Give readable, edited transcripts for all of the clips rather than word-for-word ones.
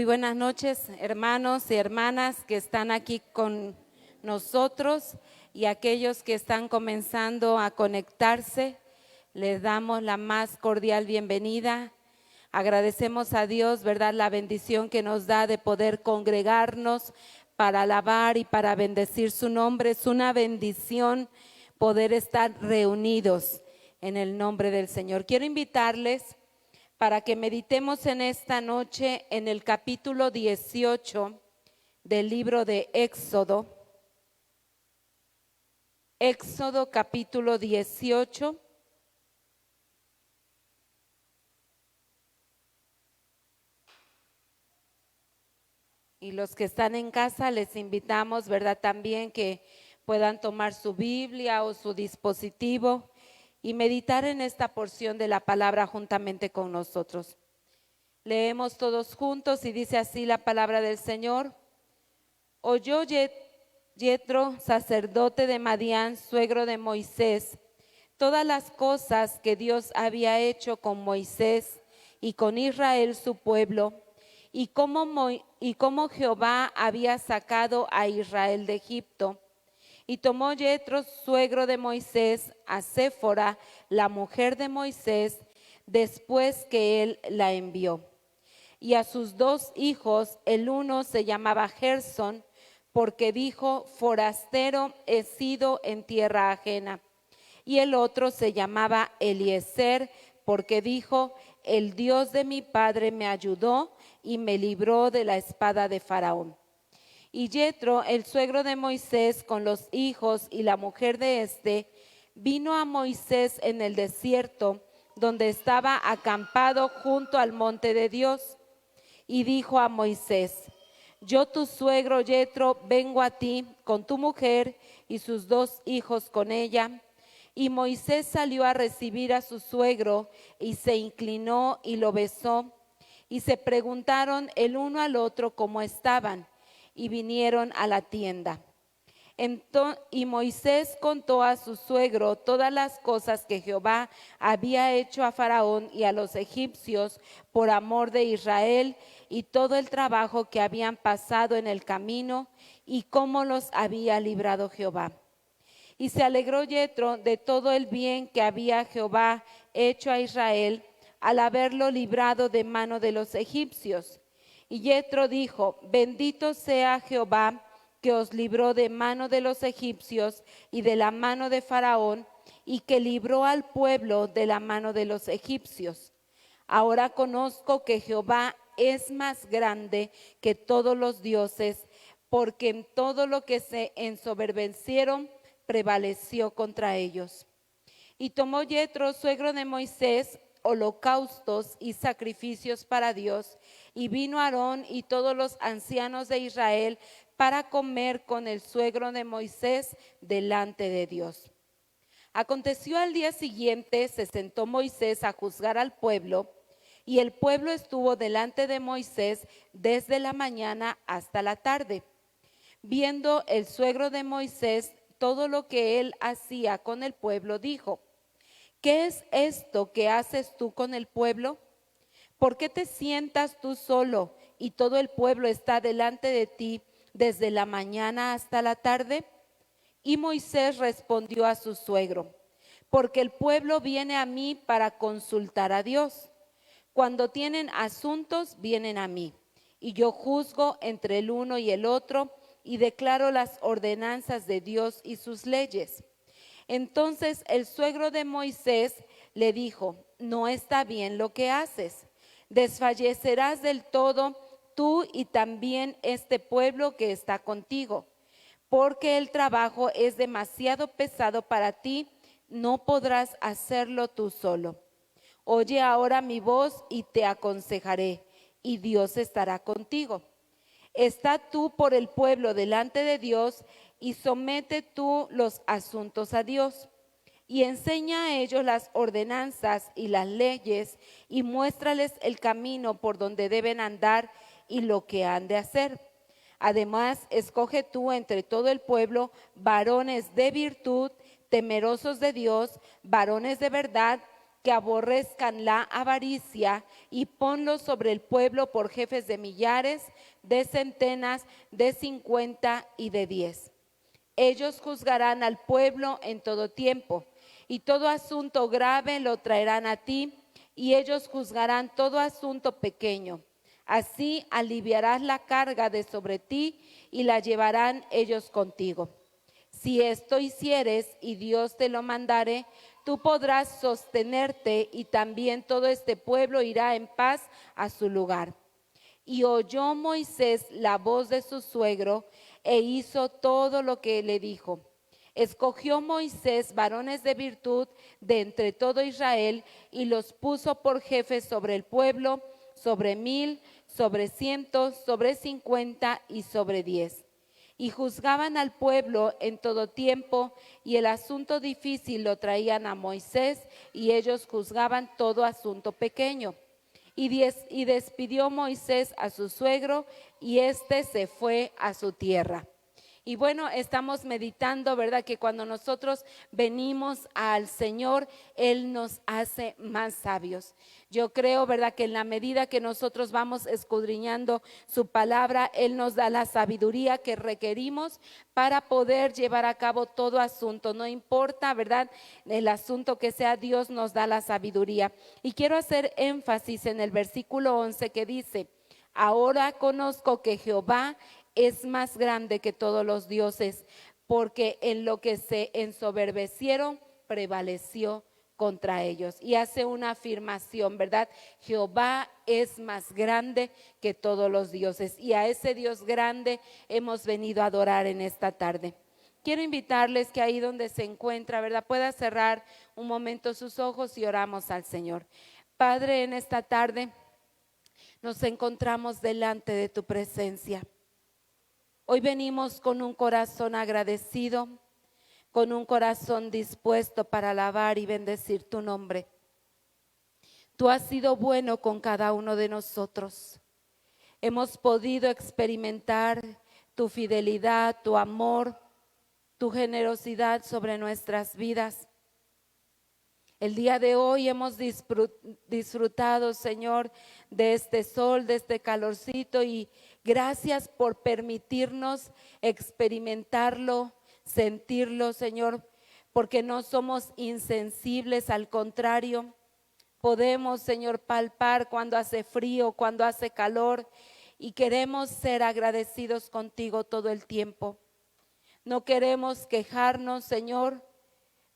buenas noches, hermanos y hermanas que están aquí con nosotros y aquellos que están comenzando a conectarse. Les damos la más cordial bienvenida. Agradecemos a Dios, ¿verdad?, la bendición que nos da de poder congregarnos para alabar y para bendecir su nombre. Es una bendición poder estar reunidos en el nombre del Señor. Quiero invitarles para que meditemos en esta noche en el capítulo 18 del libro de Éxodo. Éxodo capítulo 18. Y los que están en casa les invitamos, ¿verdad?, también que puedan tomar su Biblia o su dispositivo y meditar en esta porción de la palabra juntamente con nosotros. Leemos todos juntos y dice así la palabra del Señor. Oyó Yetro, sacerdote de Madián, suegro de Moisés, todas las cosas que Dios había hecho con Moisés y con Israel su pueblo, y cómo Jehová había sacado a Israel de Egipto. Y tomó Yetro, suegro de Moisés, a Séfora, la mujer de Moisés, después que él la envió. Y a sus dos hijos, el uno se llamaba Gersón, porque dijo, forastero he sido en tierra ajena. Y el otro se llamaba Eliezer, porque dijo, el Dios de mi padre me ayudó y me libró de la espada de Faraón. Y Yetro, el suegro de Moisés, con los hijos y la mujer de éste, vino a Moisés en el desierto, donde estaba acampado junto al monte de Dios, y dijo a Moisés, yo tu suegro Yetro vengo a ti con tu mujer y sus dos hijos con ella. Y Moisés salió a recibir a su suegro y se inclinó y lo besó. Y se preguntaron el uno al otro cómo estaban. Y vinieron a la tienda. Y Moisés contó a su suegro todas las cosas que Jehová había hecho a Faraón y a los egipcios por amor de Israel, y todo el trabajo que habían pasado en el camino, y cómo los había librado Jehová. Y se alegró Yetro de todo el bien que había Jehová hecho a Israel, al haberlo librado de mano de los egipcios. Y Yetro dijo, bendito sea Jehová, que os libró de mano de los egipcios y de la mano de Faraón, y que libró al pueblo de la mano de los egipcios. Ahora conozco que Jehová es más grande que todos los dioses, porque en todo lo que se ensoberbecieron prevaleció contra ellos. Y tomó Yetro, suegro de Moisés, holocaustos y sacrificios para Dios, y vino Aarón y todos los ancianos de Israel para comer con el suegro de Moisés delante de Dios. Aconteció al día siguiente, se sentó Moisés a juzgar al pueblo, y el pueblo estuvo delante de Moisés desde la mañana hasta la tarde. Viendo el suegro de Moisés todo lo que él hacía con el pueblo, dijo, ¿qué es esto que haces tú con el pueblo? ¿Por qué te sientas tú solo y todo el pueblo está delante de ti desde la mañana hasta la tarde? Y Moisés respondió a su suegro, porque el pueblo viene a mí para consultar a Dios. Cuando tienen asuntos, vienen a mí, y yo juzgo entre el uno y el otro, y declaro las ordenanzas de Dios y sus leyes. Entonces el suegro de Moisés le dijo, no está bien lo que haces. Desfallecerás del todo tú y también este pueblo que está contigo, porque el trabajo es demasiado pesado para ti, no podrás hacerlo tú solo. Oye ahora mi voz y te aconsejaré, y Dios estará contigo. Está tú por el pueblo delante de Dios, y somete tú los asuntos a Dios. Y enseña a ellos las ordenanzas y las leyes, y muéstrales el camino por donde deben andar y lo que han de hacer. Además, escoge tú entre todo el pueblo varones de virtud, temerosos de Dios, varones de verdad, que aborrezcan la avaricia, y ponlos sobre el pueblo por jefes de millares, de centenas, de 50 y de 10. Ellos juzgarán al pueblo en todo tiempo, y todo asunto grave lo traerán a ti, y ellos juzgarán todo asunto pequeño. Así aliviarás la carga de sobre ti, y la llevarán ellos contigo. Si esto hicieres y Dios te lo mandare, tú podrás sostenerte, y también todo este pueblo irá en paz a su lugar. Y oyó Moisés la voz de su suegro e hizo todo lo que le dijo. Escogió Moisés varones de virtud de entre todo Israel y los puso por jefes sobre el pueblo, sobre 1000, sobre 100, sobre 50 y sobre 10. Y juzgaban al pueblo en todo tiempo, y el asunto difícil lo traían a Moisés, y ellos juzgaban todo asunto pequeño. Y despidió Moisés a su suegro, y éste se fue a su tierra. Y bueno, estamos meditando, ¿verdad? Que cuando nosotros venimos al Señor, Él nos hace más sabios. Yo creo, ¿verdad? Que en la medida que nosotros vamos escudriñando su palabra, Él nos da la sabiduría que requerimos para poder llevar a cabo todo asunto. No importa, ¿verdad? El asunto que sea, Dios nos da la sabiduría. Y quiero hacer énfasis en el versículo 11 que dice: ahora conozco que Jehová es más grande que todos los dioses, porque en lo que se ensoberbecieron prevaleció contra ellos. Y hace una afirmación, ¿verdad? Jehová es más grande que todos los dioses, y a ese Dios grande hemos venido a adorar en esta tarde. Quiero invitarles que ahí donde se encuentra, ¿verdad?, pueda cerrar un momento sus ojos y oramos al Señor. Padre, en esta tarde nos encontramos delante de tu presencia. Hoy venimos con un corazón agradecido, con un corazón dispuesto para alabar y bendecir tu nombre. Tú has sido bueno con cada uno de nosotros. Hemos podido experimentar tu fidelidad, tu amor, tu generosidad sobre nuestras vidas. El día de hoy hemos disfrutado, Señor, de este sol, de este calorcito, y gracias por permitirnos experimentarlo, sentirlo, Señor, porque no somos insensibles, al contrario, podemos, Señor, palpar cuando hace frío, cuando hace calor, y queremos ser agradecidos contigo todo el tiempo. No queremos quejarnos, Señor,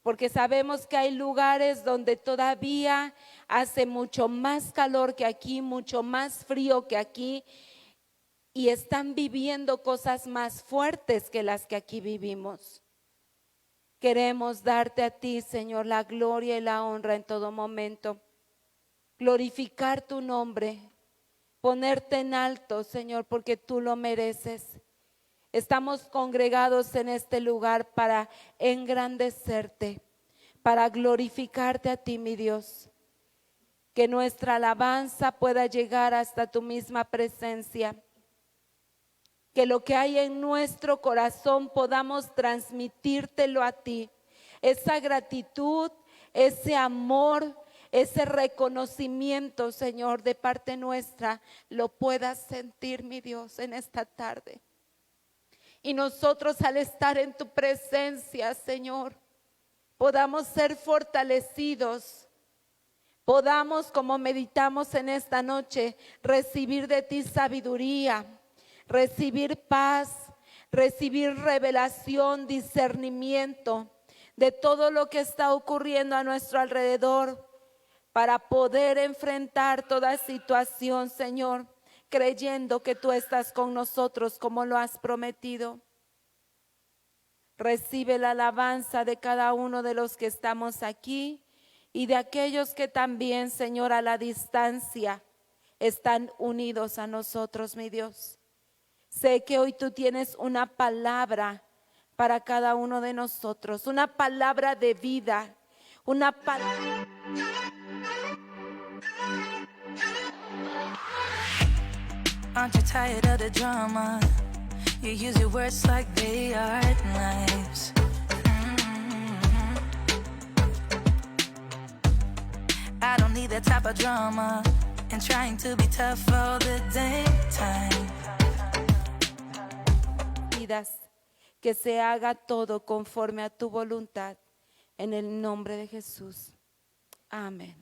porque sabemos que hay lugares donde todavía hace mucho más calor que aquí, mucho más frío que aquí, y están viviendo cosas más fuertes que las que aquí vivimos. Queremos darte a ti, Señor, la gloria y la honra en todo momento, glorificar tu nombre, ponerte en alto, Señor, porque tú lo mereces. Estamos congregados en este lugar para engrandecerte, para glorificarte a ti, mi Dios. Que nuestra alabanza pueda llegar hasta tu misma presencia. Que lo que hay en nuestro corazón podamos transmitírtelo a ti. Esa gratitud, ese amor, ese reconocimiento, Señor, de parte nuestra, lo puedas sentir, mi Dios, en esta tarde. Y nosotros, al estar en tu presencia, Señor, podamos ser fortalecidos, podamos, como meditamos en esta noche, recibir de ti sabiduría, recibir paz, recibir revelación, discernimiento de todo lo que está ocurriendo a nuestro alrededor, para poder enfrentar toda situación, Señor, creyendo que tú estás con nosotros como lo has prometido. Recibe la alabanza de cada uno de los que estamos aquí y de aquellos que también, Señor, a la distancia están unidos a nosotros, mi Dios. Sé que hoy tú tienes una palabra para cada uno de nosotros, una palabra de vida, una palabra. Aren't you tired of the drama? You use your words like they are knives. type of drama and trying to be tough all the daytime. Pidas que se haga todo conforme a tu voluntad, en el nombre de Jesús. Amén.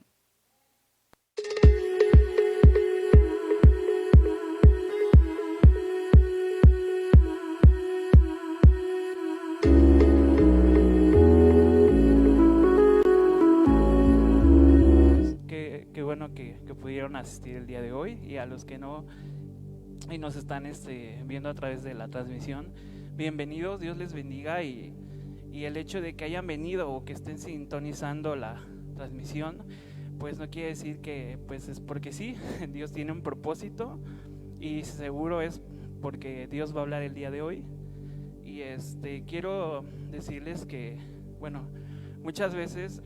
Qué bueno que pudieron asistir el día de hoy, y a los que no y nos están viendo a través de la transmisión, bienvenidos, Dios les bendiga, y el hecho de que hayan venido o que estén sintonizando la transmisión, pues no quiere decir que pues es porque sí. Dios tiene un propósito y seguro es porque Dios va a hablar el día de hoy. Y quiero decirles que, bueno, muchas veces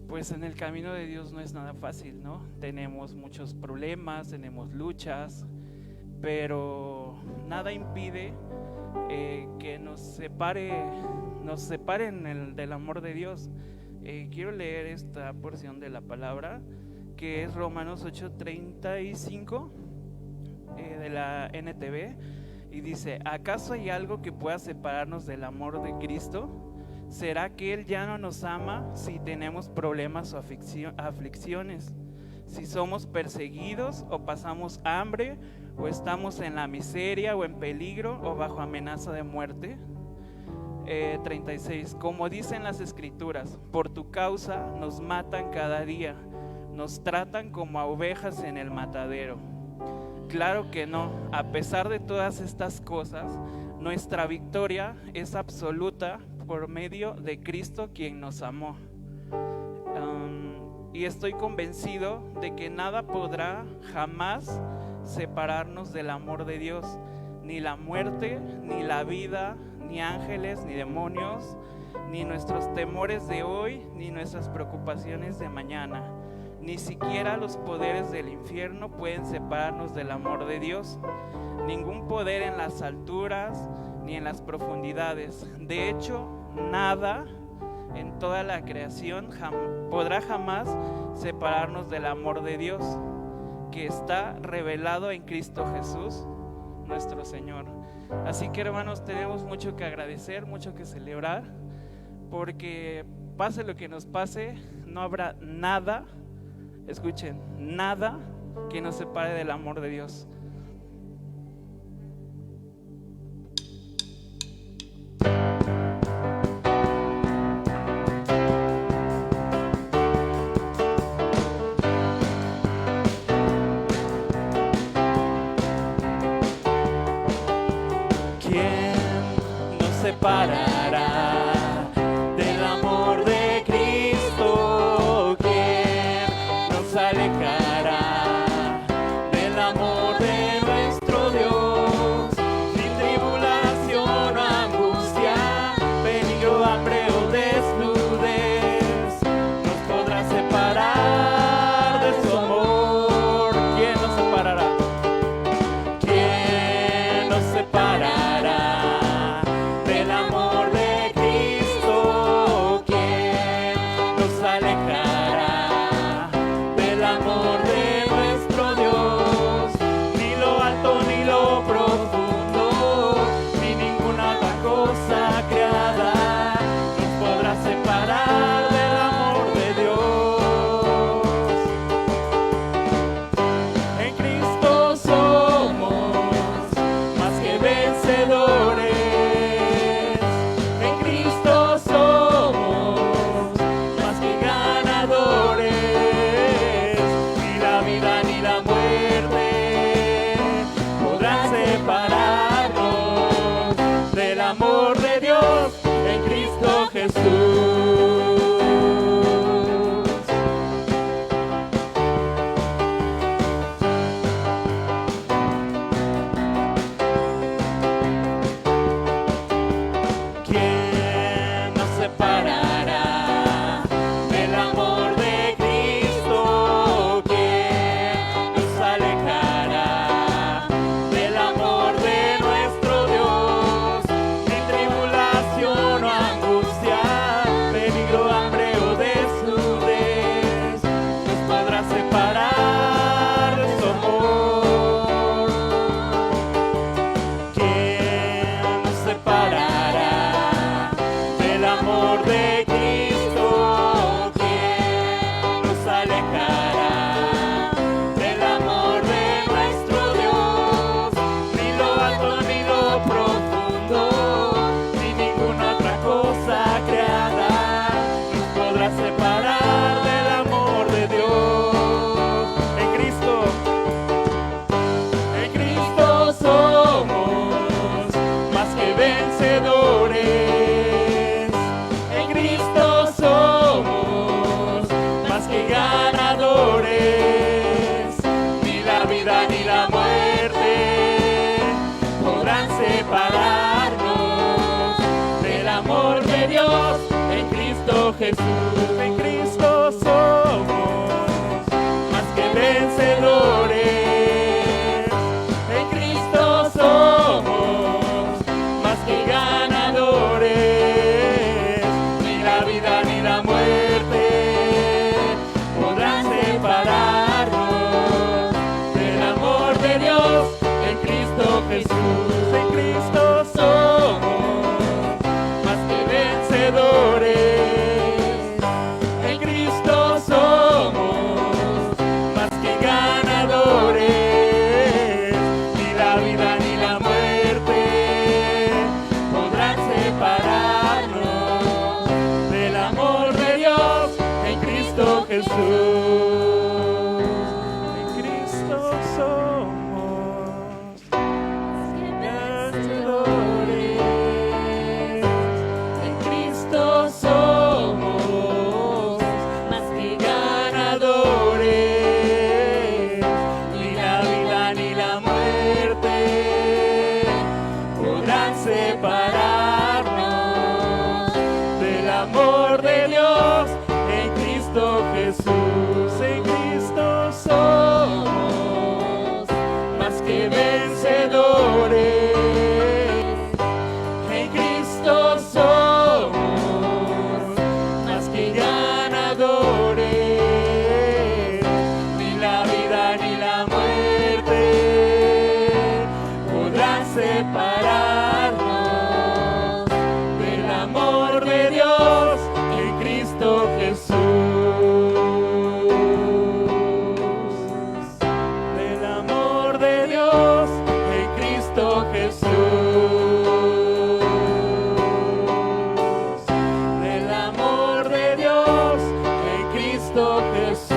pues en el camino de Dios no es nada fácil, ¿no? Tenemos muchos problemas, tenemos luchas, pero nada impide que nos separen del amor de Dios. Quiero leer esta porción de la palabra, que es Romanos 8:35 de la NTV, y dice: ¿acaso hay algo que pueda separarnos del amor de Cristo? ¿Será que Él ya no nos ama si tenemos problemas o aflicciones? Si somos perseguidos o pasamos hambre, o estamos en la miseria o en peligro o bajo amenaza de muerte. 36. Como dicen las Escrituras, por tu causa nos matan cada día, nos tratan como a ovejas en el matadero. Claro que no. A pesar de todas estas cosas, nuestra victoria es absoluta por medio de Cristo, quien nos amó. Y estoy convencido de que nada podrá jamás separarnos del amor de Dios, ni la muerte, ni la vida, ni ángeles, ni demonios, ni nuestros temores de hoy, ni nuestras preocupaciones de mañana. Ni siquiera los poderes del infierno pueden separarnos del amor de Dios. Ningún poder en las alturas ni en las profundidades. De hecho, nada en toda la creación podrá jamás separarnos del amor de Dios, que está revelado en Cristo Jesús, nuestro Señor. Así que, hermanos, tenemos mucho que agradecer, mucho que celebrar, porque pase lo que nos pase, no habrá nada, escuchen, nada que nos separe del amor de Dios. Separará del amor de Cristo, ¿quién nos alejará del amor de nuestro Dios? Sin tribulación o angustia, peligro, hambre o desnudez, nos podrá separar de su amor. ¿Quién nos separará? ¿Quién nos separará del amor de Cristo? ¿Quién nos alejará del amor de nuestro Dios? Ni lo alto ni lo profundo, ni ninguna otra cosa creada nos podrá separar del amor de Dios. En Cristo somos más que vencedores. Amor de Dios en Cristo Jesús. Jesús, en Cristo somos más que vencedores. En Cristo somos más que ganadores. Ni la vida ni la muerte podrán separarnos del amor de Dios en Cristo Jesús. En Cristo somos más que vencedores. En Cristo somos más que ganadores. Ni la vida ni la muerte podrán separarnos del amor de Dios en Cristo Jesús. En Cristo somos vencedores. En Cristo somos más que ganadores. Ni la vida ni la muerte podrán separarnos del amor de Dios en Cristo Jesús. En Cristo somos más que vencedores. En Cristo somos más que ganadores. Ni la vida ni la muerte podrán separarnos del amor de Dios en Cristo Jesús. Del amor de Dios en Cristo Jesús. Del amor de Dios en Cristo Jesús.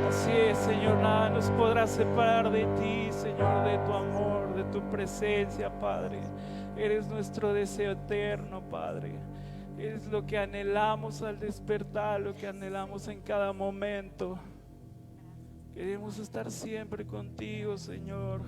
Así es, Señor, nada nos podrá separar de ti, Señor, de tu amor, de tu presencia, Padre. Eres nuestro deseo eterno, Padre. Eres lo que anhelamos al despertar, lo que anhelamos en cada momento. Queremos estar siempre contigo, Señor.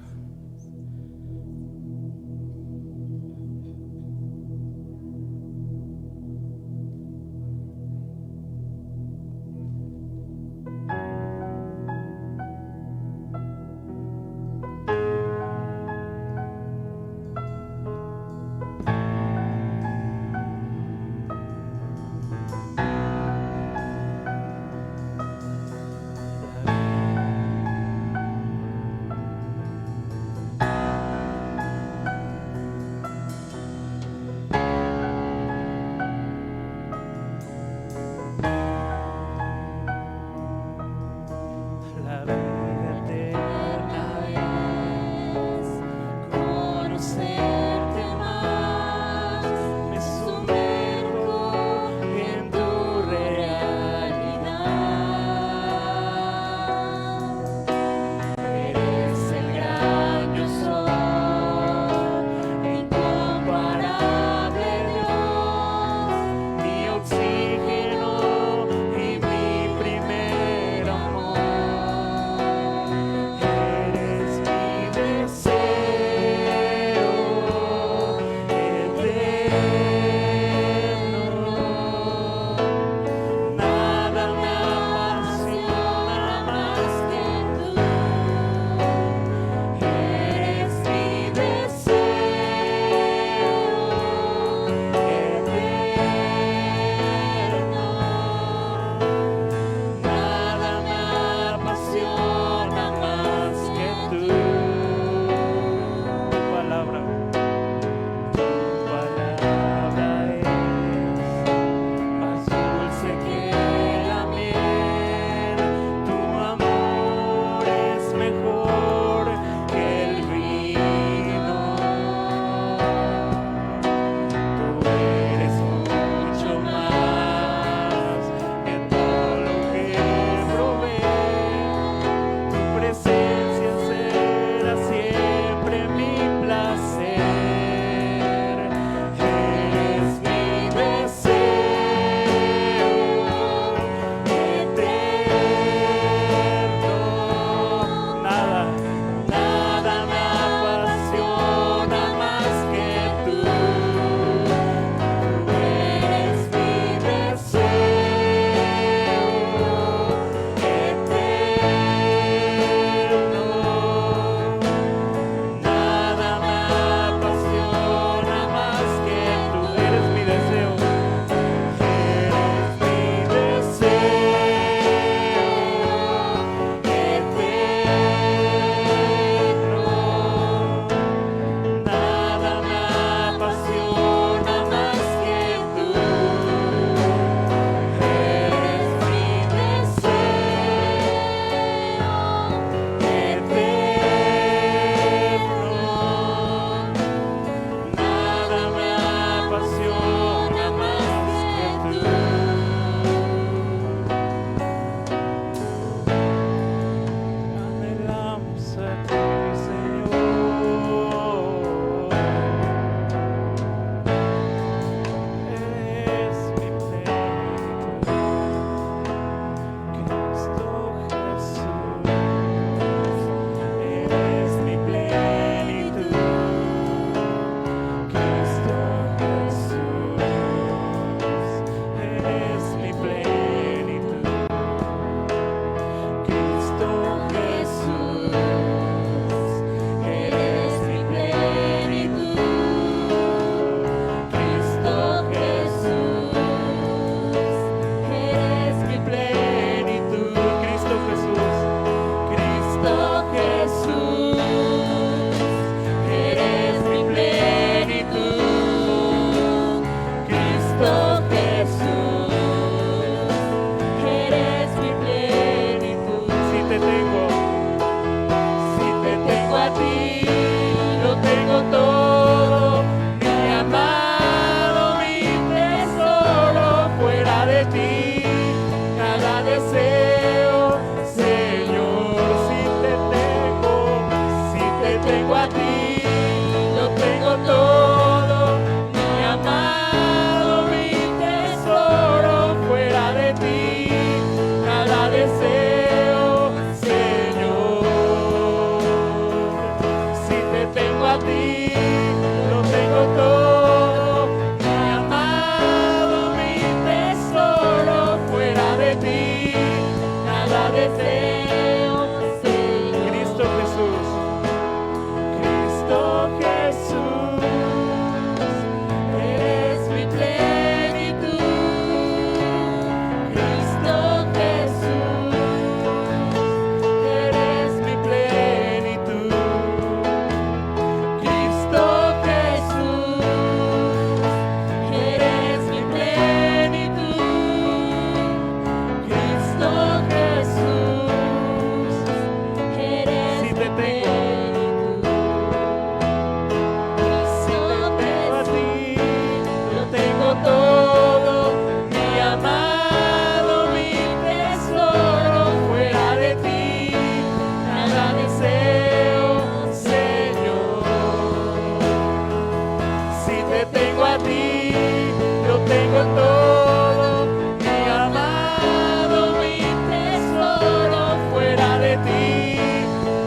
tengo todo, mi amado, mi tesoro, fuera de ti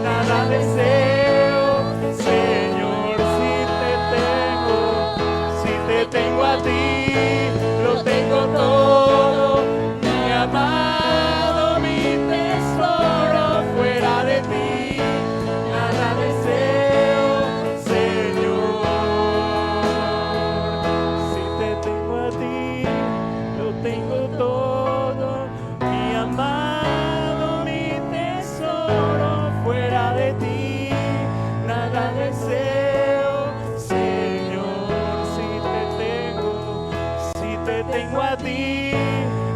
nada deseo, Señor, si te tengo a ti, lo tengo todo, mi amado, mi tesoro, fuera de ti nada deseo, Señor, si te tengo a ti, lo tengo todo, mi amado, mi tesoro, fuera de ti nada deseo, Señor, si te tengo a ti,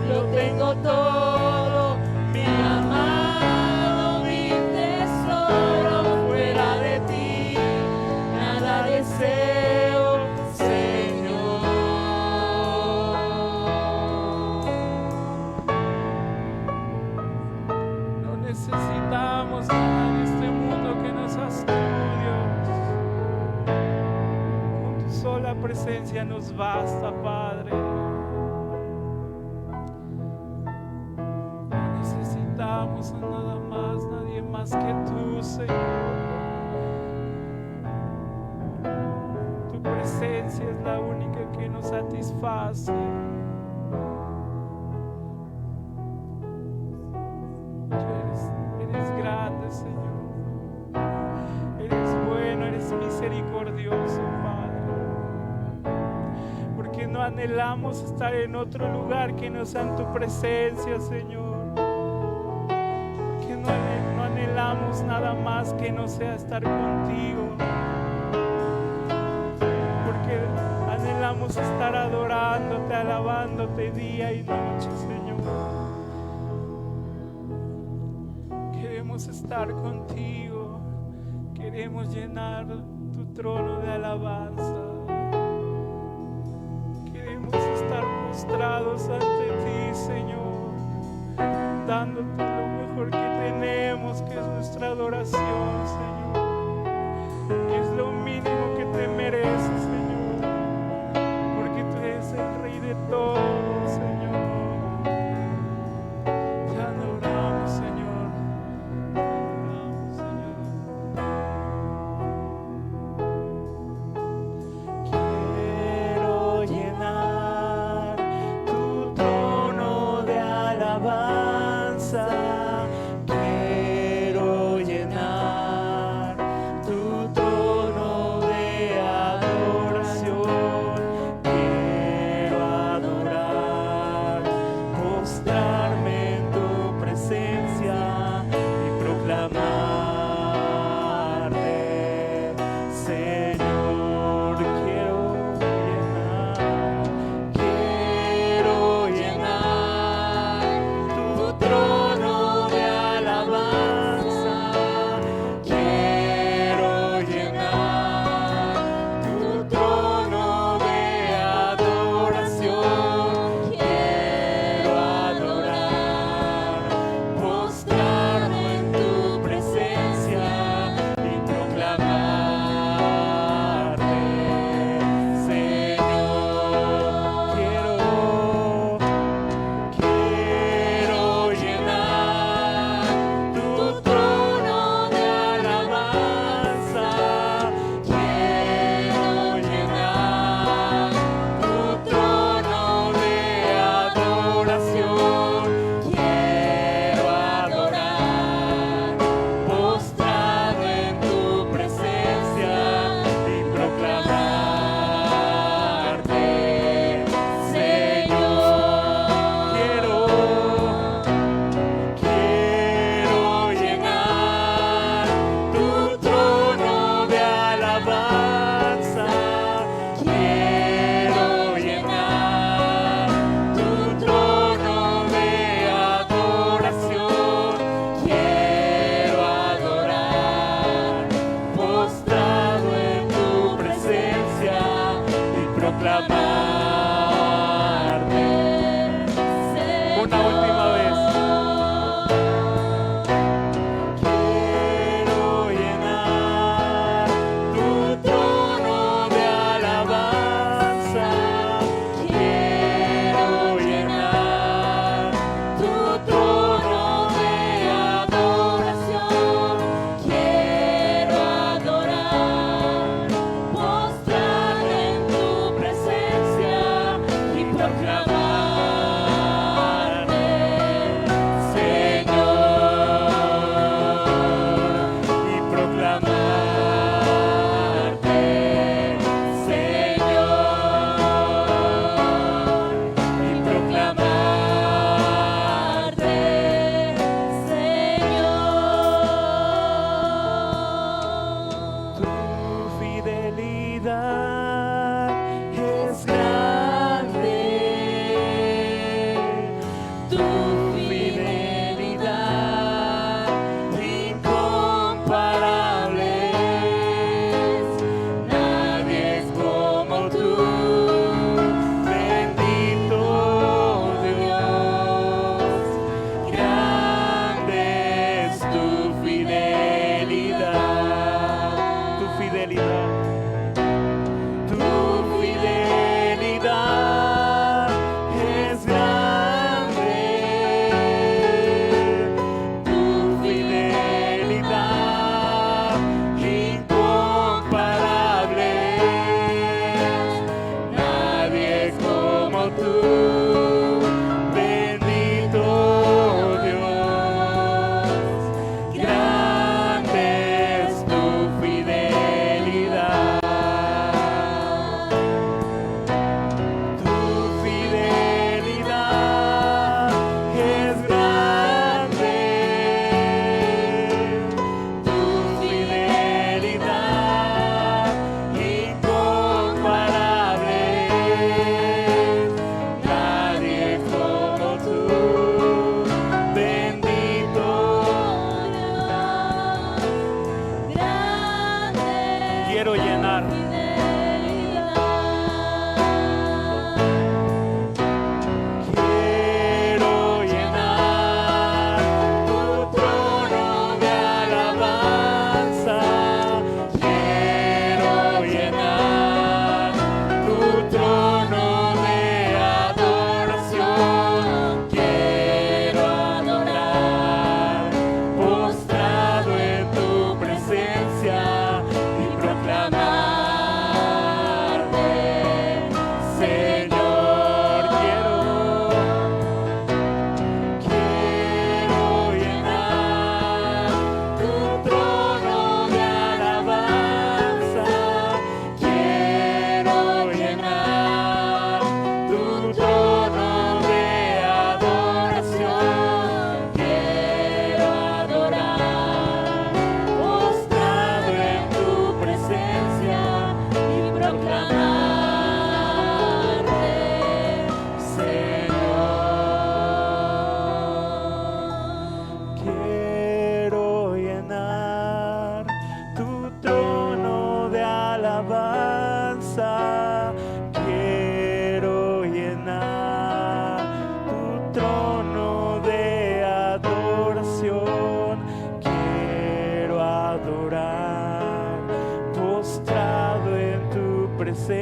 lo tengo todo, mi amado, mi tesoro, fuera de ti nada deseo, Señor. No necesitamos nada en este mundo que nos has dado, Dios. Con tu sola presencia nos basta, Padre. No necesitamos a nada más, nadie más que tú, Señor. Tu presencia es la única que nos satisface. Eres grande, Señor. Eres bueno, eres misericordioso, Padre. Porque no anhelamos estar en otro lugar que no sea en tu presencia, Señor. Porque no anhelamos nada más que no sea estar contigo. Porque anhelamos estar adorándote, alabándote día y noche, Señor. Queremos estar contigo, queremos llenar tu trono de alabanza, queremos estar postrados ante ti, Señor, dándote lo mejor que tenemos, que es nuestra adoración, Señor, que es lo mínimo que te mereces, Señor, porque tú eres el Rey de todo, Señor. Te adoramos, Señor. Quiero llenar tu trono de alabanza, quiero llenar tu trono de adoración, quiero adorar, postrarme en tu presencia y proclamarte, Señor, quiero llenar tu trono de alabanza, quiero llenar tu trono de adoración, quiero adorar, postrarme en tu presencia y proclamarte, Señor, quiero llenar tu trono de alabanza, quiero llenar tu trono de adoración, quiero adorar, postrado en tu presencia y proclamarte, Señor, quiero llenar tu trono de alabanza, quiero llenar tu trono de adoración, quiero adorar, postrado en tu presencia y proclamarte. Una última vez. Quiero llenar tu trono de alabanza, quiero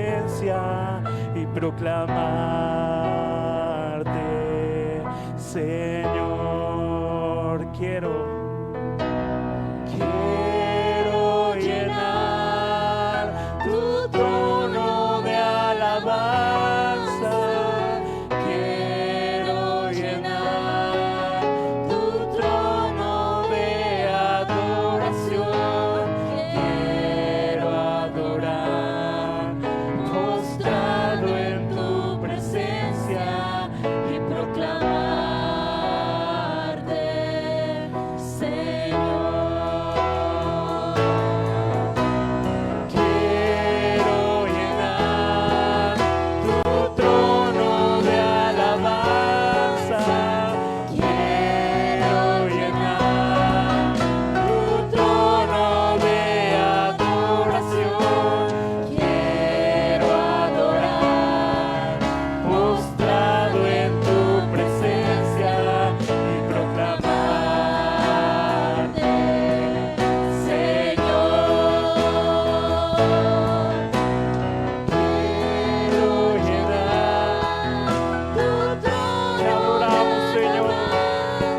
presencia y proclamarte, Señor. Quiero llenar tu trono de alabanza. Quiero llenar tu trono de adoración. Quiero adorar, postrado en tu presencia y proclamarte, Señor. Quiero llenar tu trono de alabanza. Quiero llenar tu trono de adoración. Quiero adorar, postrado en tu presencia y proclamarte, Señor.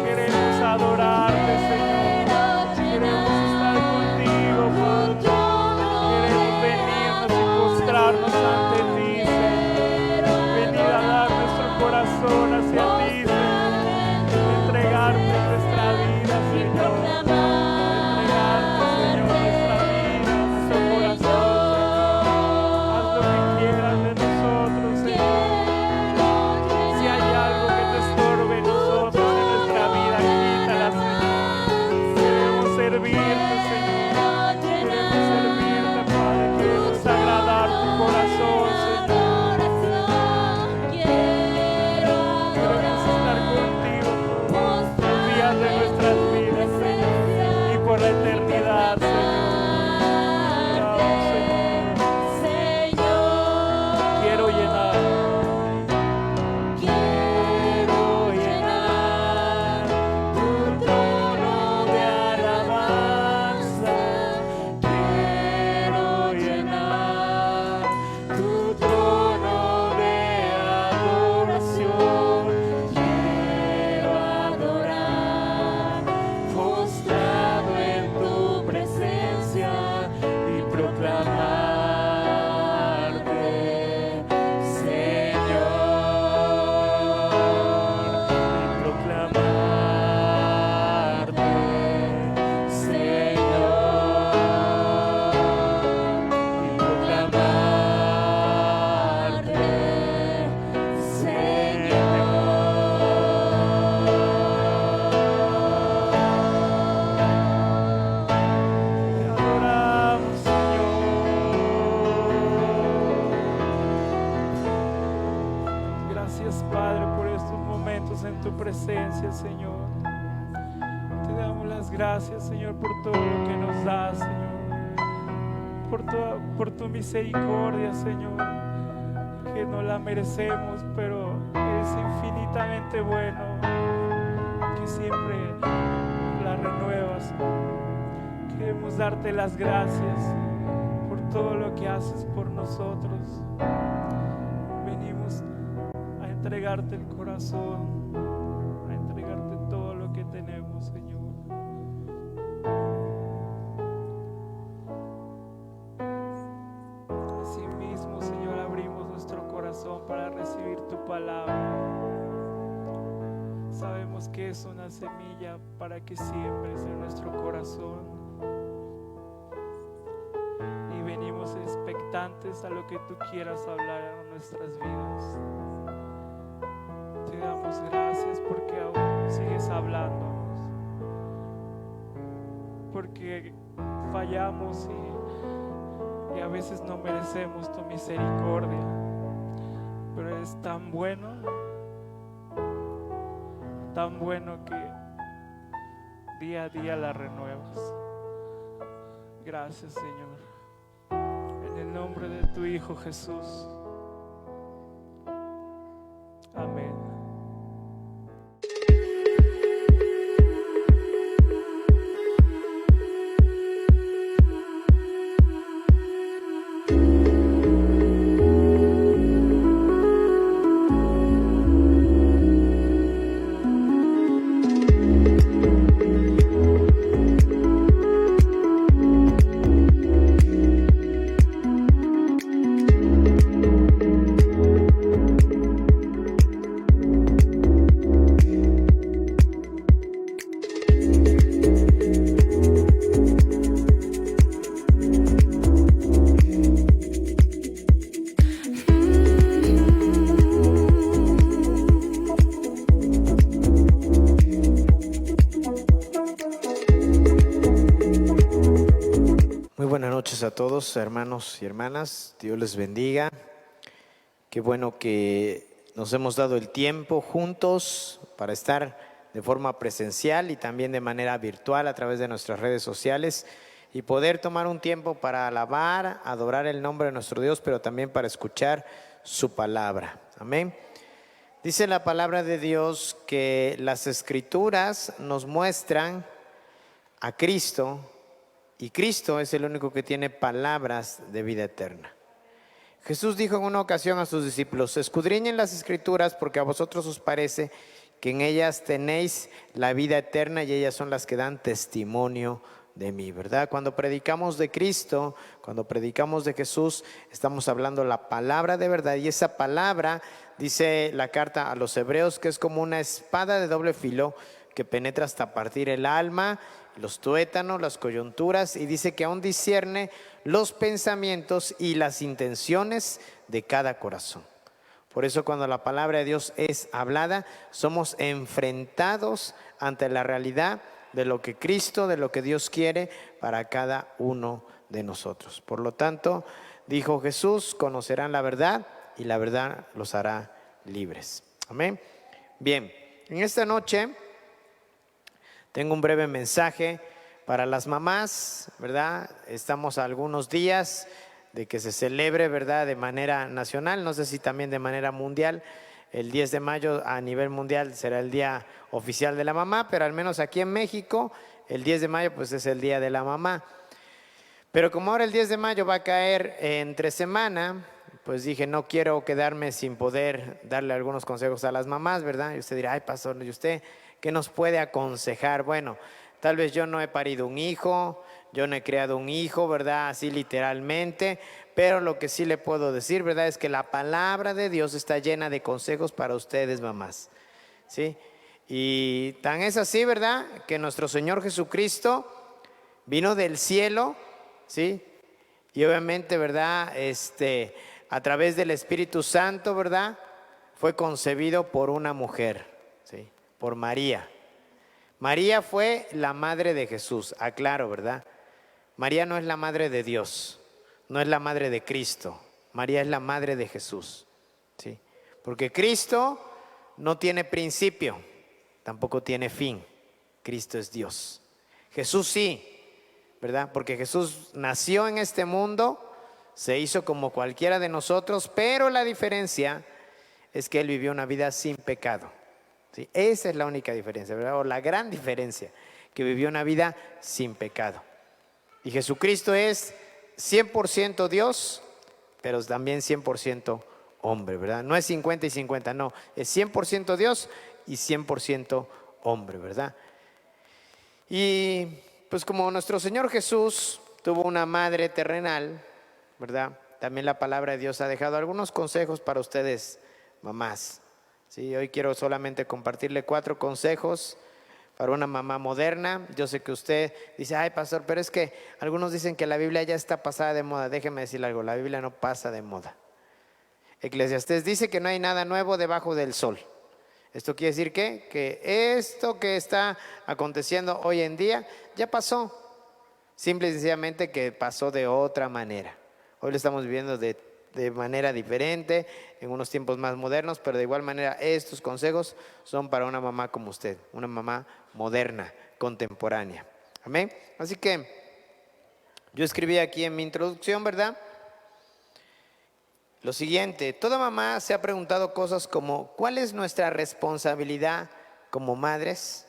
Queremos adorarte, Señor. Queremos estar contigo, Padre. Queremos venirnos y postrarnos ante ti, Señor. Venir a dar nuestro corazón hacia ti, Señor. Entregarte nuestra vida, Señor. Entregarte, Señor, nuestra vida, nuestro corazón, Señor. Haz lo que quieras de nosotros, Señor. Si hay algo que te estorbe en nosotros, en nuestra vida, quítala, Señor. Queremos servirte, Señor. Queremos servirte, Padre. Queremos agradar tu corazón, Señor. Queremos estar contigo por los días de nuestras vidas, Señor, y por la eternidad, Señor. Oramos, Señor. Quiero llenar tu trono de alabanza. Quiero llenar tu trono de adoración. Quiero adorar, postrado en tu presencia y proclamarte, Señor. Y proclamarte, Señor. Y proclamarte, Señor. Te adoramos, Señor. Gracias, Padre, por estos momentos en tu presencia, Señor. Te damos las gracias, Señor, por todo lo que nos das, Señor. Por tu misericordia, Señor, que no la merecemos, pero eres infinitamente bueno, que siempre la renuevas. Queremos darte las gracias por todo lo que haces por nosotros. Venimos a entregarte el corazón, a entregarte todo lo que tenemos, Señor. Asimismo, Señor, abrimos nuestro corazón para recibir tu palabra. Sabemos que es una semilla para que siembres en nuestro corazón. Y venimos expectantes a lo que tú quieras hablar a nuestras vidas. Te damos gracias porque aún sigues hablándonos. Porque fallamos y a veces no merecemos tu misericordia. Pero eres tan bueno que día a día la renuevas. Gracias, Señor. En el nombre de tu Hijo Jesús. Amén. noches a todos, hermanos y hermanas. Dios les bendiga. Qué bueno que nos hemos dado el tiempo juntos para estar de forma presencial y también de manera virtual a través de nuestras redes sociales y poder tomar un tiempo para alabar, adorar el nombre de nuestro Dios, pero también para escuchar su palabra. Amén. Dice la palabra de Dios que las Escrituras nos muestran a Cristo, y Cristo es el único que tiene palabras de vida eterna. Jesús dijo en una ocasión a sus discípulos: escudriñen las Escrituras porque a vosotros os parece que en ellas tenéis la vida eterna y ellas son las que dan testimonio de mí, ¿verdad? Cuando predicamos de Cristo, cuando predicamos de Jesús, estamos hablando la palabra de verdad, y esa palabra, dice la carta a los Hebreos, que es como una espada de doble filo que penetra hasta partir el alma, los tuétanos, las coyunturas, y dice que aún discierne los pensamientos y las intenciones de cada corazón. Por eso cuando la palabra de Dios es hablada, somos enfrentados ante la realidad de lo que Cristo, de lo que Dios quiere para cada uno de nosotros. Por lo tanto, dijo Jesús, conocerán la verdad y la verdad los hará libres. Amén. Bien, en esta noche tengo un breve mensaje para las mamás, ¿verdad? Estamos a algunos días de que se celebre, ¿verdad?, de manera nacional, no sé si también de manera mundial. El 10 de mayo a nivel mundial será el día oficial de la mamá, pero al menos aquí en México el 10 de mayo pues es el día de la mamá. Pero como ahora el 10 de mayo va a caer entre semana, pues dije, no quiero quedarme sin poder darle algunos consejos a las mamás, ¿verdad? Y usted dirá, ay, pastor, ¿y usted qué nos puede aconsejar? Bueno, tal vez yo no he parido un hijo, yo no he creado un hijo, ¿verdad? Así literalmente, pero lo que sí le puedo decir, ¿verdad?, es que la palabra de Dios está llena de consejos para ustedes, mamás, ¿sí? Y tan es así, ¿verdad?, que nuestro Señor Jesucristo vino del cielo, ¿sí? Y obviamente, ¿verdad?, a través del Espíritu Santo, ¿verdad?, fue concebido por una mujer, ¿sí?, por María. María fue la madre de Jesús, aclaro, ¿verdad? María no es la madre de Dios, no es la madre de Cristo. María es la madre de Jesús, ¿sí? Porque Cristo no tiene principio, tampoco tiene fin. Cristo es Dios. Jesús sí, ¿verdad? Porque Jesús nació en este mundo, se hizo como cualquiera de nosotros, pero la diferencia es que Él vivió una vida sin pecado, ¿sí? Esa es la única diferencia, ¿verdad? O la gran diferencia, que vivió una vida sin pecado. Y Jesucristo es 100% Dios, pero también 100% hombre, ¿verdad? No es 50 y 50, no, es 100% Dios y 100% hombre, ¿verdad? Y pues como nuestro Señor Jesús tuvo una madre terrenal, ¿verdad?, también la palabra de Dios ha dejado algunos consejos para ustedes, mamás. Sí, hoy quiero solamente compartirle 4 consejos para una mamá moderna. Yo sé que usted dice, ay, pastor, pero es que algunos dicen que la Biblia ya está pasada de moda. Déjeme decirle algo, la Biblia no pasa de moda. Eclesiastés dice que no hay nada nuevo debajo del sol. Esto quiere decir que esto que está aconteciendo hoy en día ya pasó. Simple y sencillamente que pasó de otra manera. Hoy lo estamos viviendo de manera diferente, en unos tiempos más modernos, pero de igual manera estos consejos son para una mamá como usted, una mamá moderna, contemporánea. Amén. Así que yo escribí aquí en mi introducción, ¿verdad?, lo siguiente: toda mamá se ha preguntado cosas como ¿cuál es nuestra responsabilidad como madres?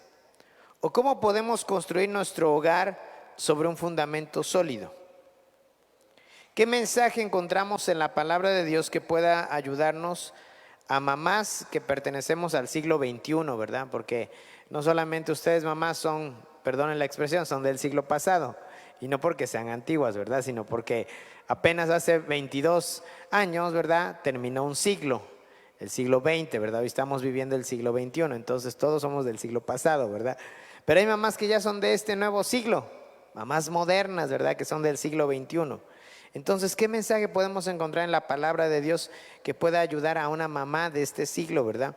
¿O cómo podemos construir nuestro hogar sobre un fundamento sólido? ¿Qué mensaje encontramos en la palabra de Dios que pueda ayudarnos a mamás que pertenecemos al siglo XXI, ¿verdad? Porque no solamente ustedes, mamás, son, perdonen la expresión, son del siglo pasado. Y no porque sean antiguas, ¿verdad?, sino porque apenas hace 22 años, ¿verdad?, terminó un siglo, el siglo XX, ¿verdad? Hoy estamos viviendo el siglo XXI, entonces todos somos del siglo pasado, ¿verdad? Pero hay mamás que ya son de este nuevo siglo, mamás modernas, ¿verdad?, que son del siglo XXI. Entonces, ¿qué mensaje podemos encontrar en la palabra de Dios que pueda ayudar a una mamá de este siglo, verdad?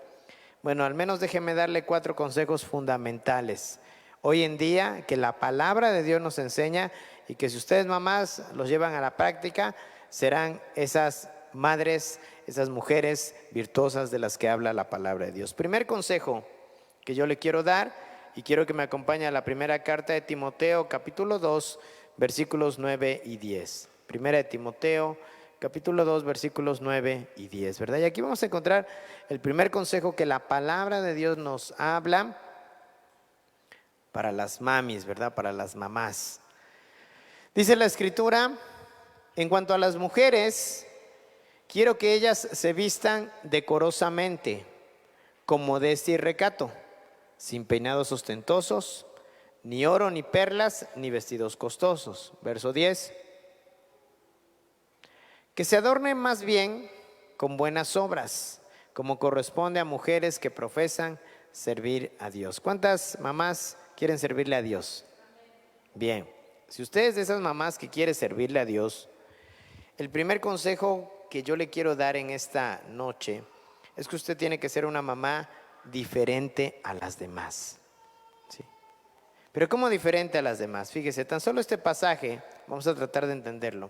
Bueno, al menos déjeme darle 4 consejos fundamentales. Hoy en día, que la palabra de Dios nos enseña y que si ustedes mamás los llevan a la práctica, serán esas madres, esas mujeres virtuosas de las que habla la palabra de Dios. Primer consejo que yo le quiero dar, y quiero que me acompañe a la primera carta de Timoteo, capítulo 2, versículos 9 y 10. Primera de Timoteo, capítulo 2, versículos 9 y 10, ¿verdad? Y aquí vamos a encontrar el primer consejo que la palabra de Dios nos habla para las mamis, ¿verdad? Para las mamás. Dice la Escritura: en cuanto a las mujeres, quiero que ellas se vistan decorosamente, con modestia y recato, sin peinados ostentosos, ni oro, ni perlas, ni vestidos costosos. Verso 10. Que se adornen más bien con buenas obras, como corresponde a mujeres que profesan servir a Dios. ¿Cuántas mamás quieren servirle a Dios? Bien, si usted es de esas mamás que quiere servirle a Dios, el primer consejo que yo le quiero dar en esta noche es que usted tiene que ser una mamá diferente a las demás. ¿Sí? Pero ¿cómo diferente a las demás? Fíjese, tan solo este pasaje, vamos a tratar de entenderlo.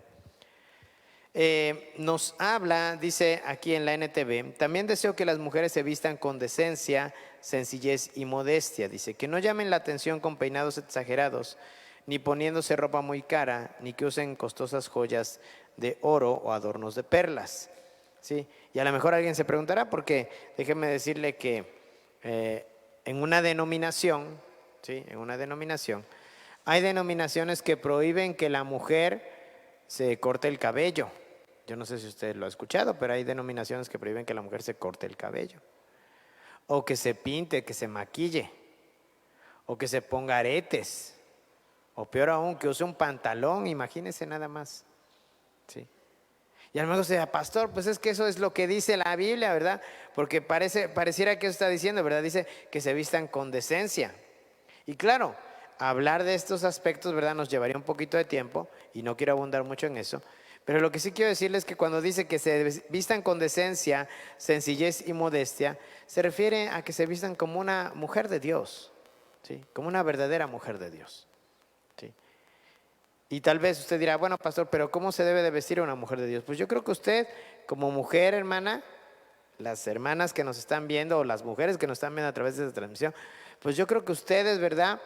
Nos habla, dice aquí en la NTV: también deseo que las mujeres se vistan con decencia, sencillez y modestia. Dice que no llamen la atención con peinados exagerados, ni poniéndose ropa muy cara, ni que usen costosas joyas de oro o adornos de perlas. ¿Sí? Y a lo mejor alguien se preguntará, porque déjeme decirle que en una denominación, ¿sí? En una denominación, hay denominaciones que prohíben que la mujer se corte el cabello. Yo no sé si usted lo ha escuchado, pero hay denominaciones que prohíben que la mujer se corte el cabello, o que se pinte, que se maquille, o que se ponga aretes, o peor aún, que use un pantalón. Imagínese nada más. ¿Sí? Y a lo mejor se dice: pastor, pues es que eso es lo que dice la Biblia, ¿verdad? Porque pareciera que eso está diciendo, ¿verdad? Dice que se vistan con decencia. Y claro, hablar de estos aspectos, ¿verdad?, nos llevaría un poquito de tiempo y no quiero abundar mucho en eso. Pero lo que sí quiero decirles es que cuando dice que se vistan con decencia, sencillez y modestia, se refiere a que se vistan como una mujer de Dios, ¿sí? Como una verdadera mujer de Dios, ¿sí? Y tal vez usted dirá: bueno, pastor, pero ¿cómo se debe de vestir una mujer de Dios? Pues yo creo que usted, como mujer, hermana, las hermanas que nos están viendo, o las mujeres que nos están viendo a través de esta transmisión, pues yo creo que ustedes, ¿verdad?,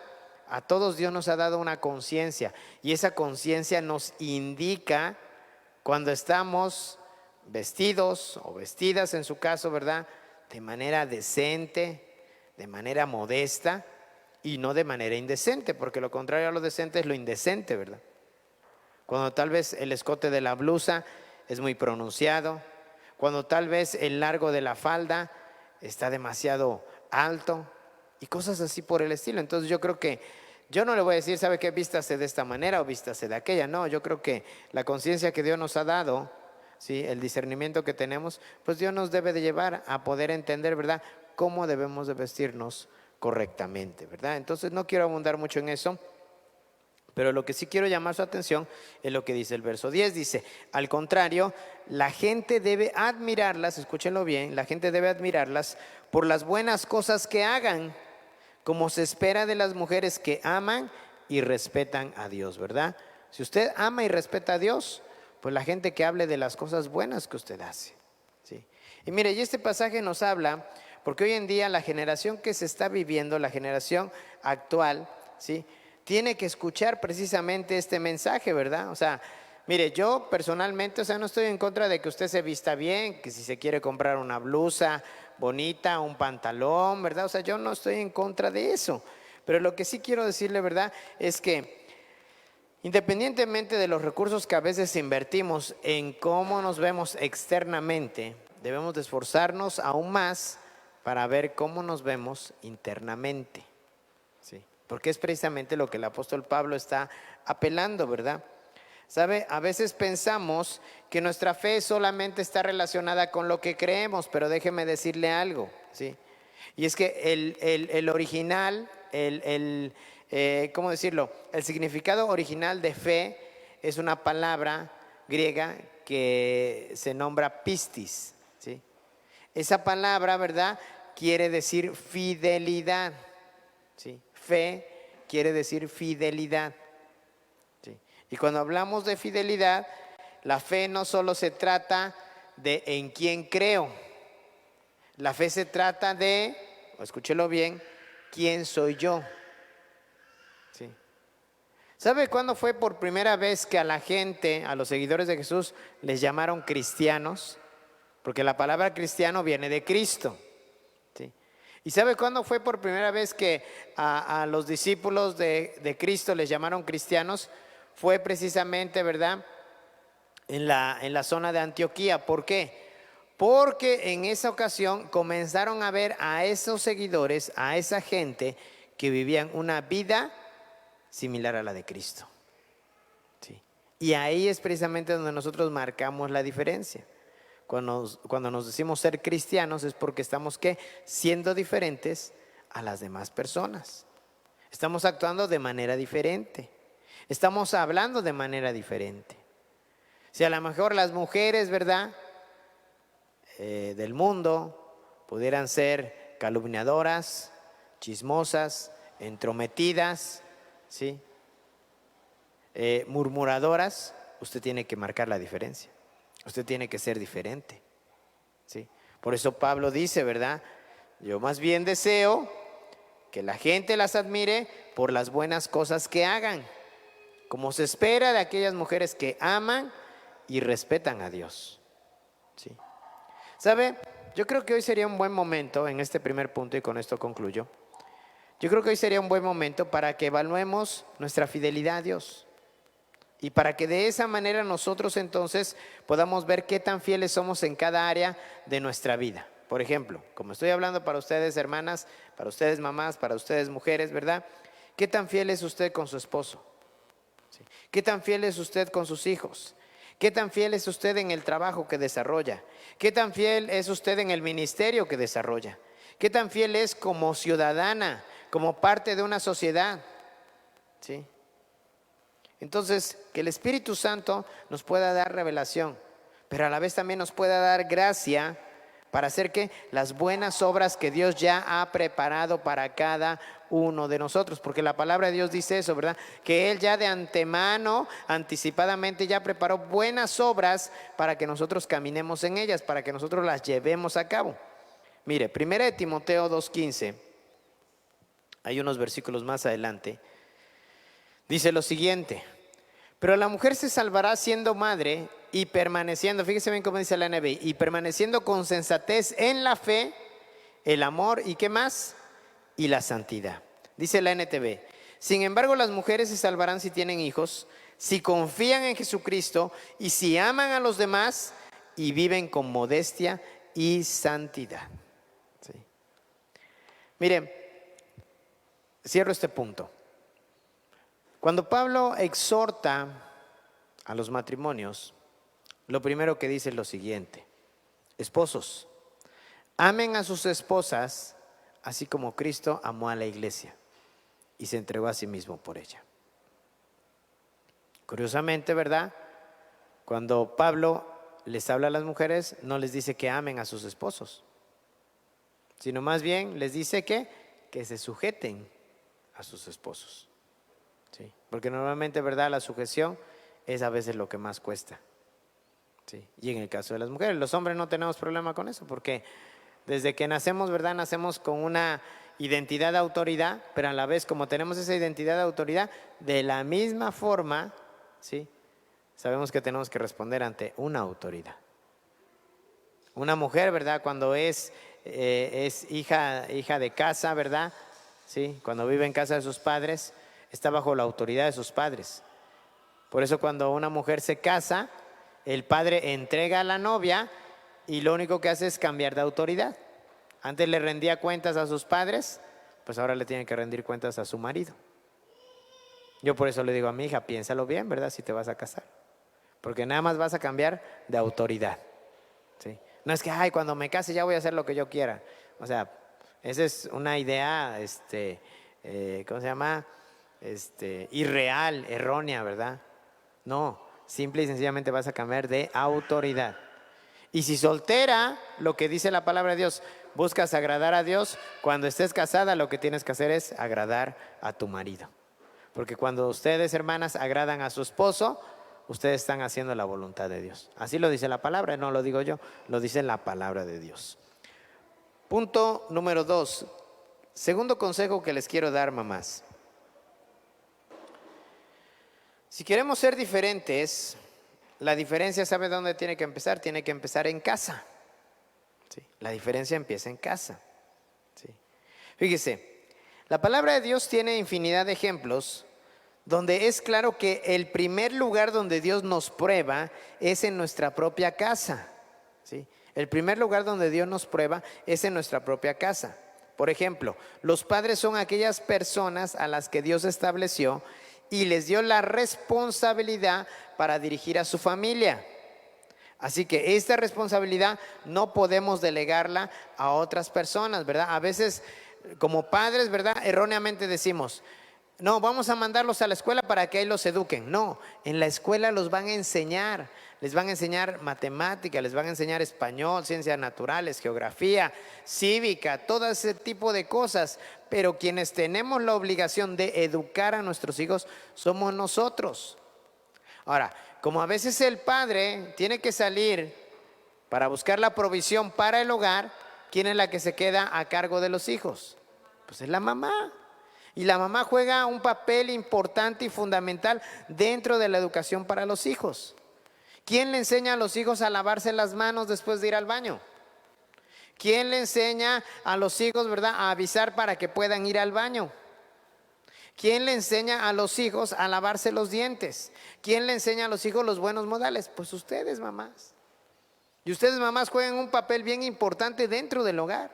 a todos Dios nos ha dado una conciencia, y esa conciencia nos indica cuando estamos vestidos o vestidas, en su caso, ¿verdad?, de manera decente, de manera modesta, y no de manera indecente, porque lo contrario a lo decente es lo indecente, ¿verdad? Cuando tal vez el escote de la blusa es muy pronunciado, cuando tal vez el largo de la falda está demasiado alto, y cosas así por el estilo. Entonces yo creo que yo no le voy a decir: ¿sabe qué? Vístase de esta manera o vístase de aquella. No, yo creo que la conciencia que Dios nos ha dado, ¿sí?, el discernimiento que tenemos, pues Dios nos debe de llevar a poder entender, ¿verdad?, cómo debemos de vestirnos correctamente, ¿verdad? Entonces no quiero abundar mucho en eso, pero lo que sí quiero llamar su atención es lo que dice el verso 10. Dice: al contrario, la gente debe admirarlas, escúchenlo bien, la gente debe admirarlas por las buenas cosas que hagan, como se espera de las mujeres que aman y respetan a Dios, ¿verdad? Si usted ama y respeta a Dios, pues la gente que hable de las cosas buenas que usted hace, ¿sí? Y mire, y este pasaje nos habla, porque hoy en día la generación que se está viviendo, la generación actual, ¿sí?, tiene que escuchar precisamente este mensaje, ¿verdad? O sea, mire, yo personalmente, o sea, no estoy en contra de que usted se vista bien, que si se quiere comprar una blusa bonita, un pantalón, ¿verdad? O sea, yo no estoy en contra de eso. Pero lo que sí quiero decirle, ¿verdad?, es que independientemente de los recursos que a veces invertimos en cómo nos vemos externamente, debemos de esforzarnos aún más para ver cómo nos vemos internamente, ¿sí? Porque es precisamente lo que el apóstol Pablo está apelando, ¿verdad? ¿Sabe? A veces pensamos que nuestra fe solamente está relacionada con lo que creemos, pero déjeme decirle algo, ¿sí? Y es que el original, ¿cómo decirlo? El significado original de fe es una palabra griega que se nombra pistis, ¿sí? Esa palabra, ¿verdad?, quiere decir fidelidad, ¿sí? Fe quiere decir fidelidad. Y cuando hablamos de fidelidad, la fe no solo se trata de en quién creo. La fe se trata de, escúchelo bien, quién soy yo. ¿Sí? ¿Sabe cuándo fue por primera vez que a la gente, a los seguidores de Jesús, les llamaron cristianos? Porque la palabra cristiano viene de Cristo. ¿Sí? ¿Y sabe cuándo fue por primera vez que a los discípulos de Cristo les llamaron cristianos? Fue precisamente, ¿verdad?, en la zona de Antioquía. ¿Por qué? Porque en esa ocasión comenzaron a ver a esos seguidores, a esa gente que vivían una vida similar a la de Cristo. ¿Sí? Y ahí es precisamente donde nosotros marcamos la diferencia. Cuando nos decimos ser cristianos es porque estamos, ¿qué?, siendo diferentes a las demás personas. Estamos actuando de manera diferente. Estamos hablando de manera diferente. Si a lo mejor las mujeres, ¿verdad?, del mundo pudieran ser calumniadoras, chismosas, entrometidas, ¿sí?, murmuradoras, usted tiene que marcar la diferencia. Usted tiene que ser diferente, ¿sí? Por eso Pablo dice, ¿verdad?, yo más bien deseo que la gente las admire por las buenas cosas que hagan, como se espera de aquellas mujeres que aman y respetan a Dios. ¿Sí? ¿Sabe? Yo creo que hoy sería un buen momento, en este primer punto, y con esto concluyo, yo creo que hoy sería un buen momento para que evaluemos nuestra fidelidad a Dios. Y para que de esa manera nosotros entonces podamos ver qué tan fieles somos en cada área de nuestra vida. Por ejemplo, como estoy hablando para ustedes hermanas, para ustedes mamás, para ustedes mujeres, ¿verdad? ¿Qué tan fiel es usted con su esposo? ¿Sí? ¿Qué tan fiel es usted con sus hijos? ¿Qué tan fiel es usted en el trabajo que desarrolla? ¿Qué tan fiel es usted en el ministerio que desarrolla? ¿Qué tan fiel es como ciudadana, como parte de una sociedad? ¿Sí? Entonces, que el Espíritu Santo nos pueda dar revelación, pero a la vez también nos pueda dar gracia para hacer que las buenas obras que Dios ya ha preparado para cada uno de nosotros, porque la palabra de Dios dice eso, ¿verdad? Que Él ya de antemano, anticipadamente ya preparó buenas obras para que nosotros caminemos en ellas, para que nosotros las llevemos a cabo. Mire, 1 Timoteo 2:15, hay unos versículos más adelante, dice lo siguiente: pero la mujer se salvará siendo madre y permaneciendo, fíjese bien cómo dice la NBI, y permaneciendo con sensatez en la fe, el amor y ¿qué más? Y la santidad. Dice la NTV: sin embargo, las mujeres se salvarán si tienen hijos, si confían en Jesucristo y si aman a los demás y viven con modestia y santidad. ¿Sí? Mire, cierro este punto. Cuando Pablo exhorta a los matrimonios, lo primero que dice es lo siguiente: esposos, amen a sus esposas así como Cristo amó a la iglesia y se entregó a sí mismo por ella. Curiosamente, ¿verdad?, cuando Pablo les habla a las mujeres, no les dice que amen a sus esposos, sino más bien les dice que se sujeten a sus esposos. ¿Sí? Porque normalmente, ¿verdad?, la sujeción es a veces lo que más cuesta. ¿Sí? Y en el caso de las mujeres, los hombres no tenemos problema con eso, porque desde que nacemos, ¿verdad?, nacemos con una identidad de autoridad, pero a la vez, como tenemos esa identidad de autoridad, de la misma forma, ¿sí?, sabemos que tenemos que responder ante una autoridad. Una mujer, ¿verdad?, cuando es hija de casa, ¿verdad?, ¿sí?, cuando vive en casa de sus padres, está bajo la autoridad de sus padres. Por eso cuando una mujer se casa, el padre entrega a la novia y lo único que hace es cambiar de autoridad. Antes le rendía cuentas a sus padres, pues ahora le tiene que rendir cuentas a su marido. Yo por eso le digo a mi hija, piénsalo bien, ¿verdad?, si te vas a casar. Porque nada más vas a cambiar de autoridad. ¿Sí? No es que, cuando me case ya voy a hacer lo que yo quiera. O sea, esa es una idea, ¿cómo se llama? Irreal, errónea, ¿verdad? No, simple y sencillamente vas a cambiar de autoridad. Y si soltera, lo que dice la palabra de Dios, buscas agradar a Dios, cuando estés casada lo que tienes que hacer es agradar a tu marido. Porque cuando ustedes, hermanas, agradan a su esposo, ustedes están haciendo la voluntad de Dios. Así lo dice la palabra, no lo digo yo, lo dice la palabra de Dios. Punto número 2. Segundo consejo que les quiero dar, mamás. Si queremos ser diferentes, la diferencia, ¿sabe dónde tiene que empezar? Tiene que empezar en casa. ¿Sí? La diferencia empieza en casa. ¿Sí? Fíjese, la palabra de Dios tiene infinidad de ejemplos donde es claro que el primer lugar donde Dios nos prueba es en nuestra propia casa. ¿Sí? El primer lugar donde Dios nos prueba es en nuestra propia casa. Por ejemplo, los padres son aquellas personas a las que Dios estableció y les dio la responsabilidad para dirigir a su familia. Así que esta responsabilidad no podemos delegarla a otras personas, ¿verdad? A veces como padres, ¿verdad? Erróneamente decimos, no, vamos a mandarlos a la escuela para que ahí los eduquen. No, en la escuela los van a enseñar, les van a enseñar matemática, les van a enseñar español, ciencias naturales, geografía, cívica, todo ese tipo de cosas. Pero quienes tenemos la obligación de educar a nuestros hijos somos nosotros. Ahora, como a veces el padre tiene que salir para buscar la provisión para el hogar, ¿quién es la que se queda a cargo de los hijos? Pues es la mamá. Y la mamá juega un papel importante y fundamental dentro de la educación para los hijos. ¿Quién le enseña a los hijos a lavarse las manos después de ir al baño? ¿Quién le enseña a los hijos, verdad, a avisar para que puedan ir al baño? ¿Quién le enseña a los hijos a lavarse los dientes? ¿Quién le enseña a los hijos los buenos modales? Pues ustedes, mamás. Y ustedes, mamás, juegan un papel bien importante dentro del hogar.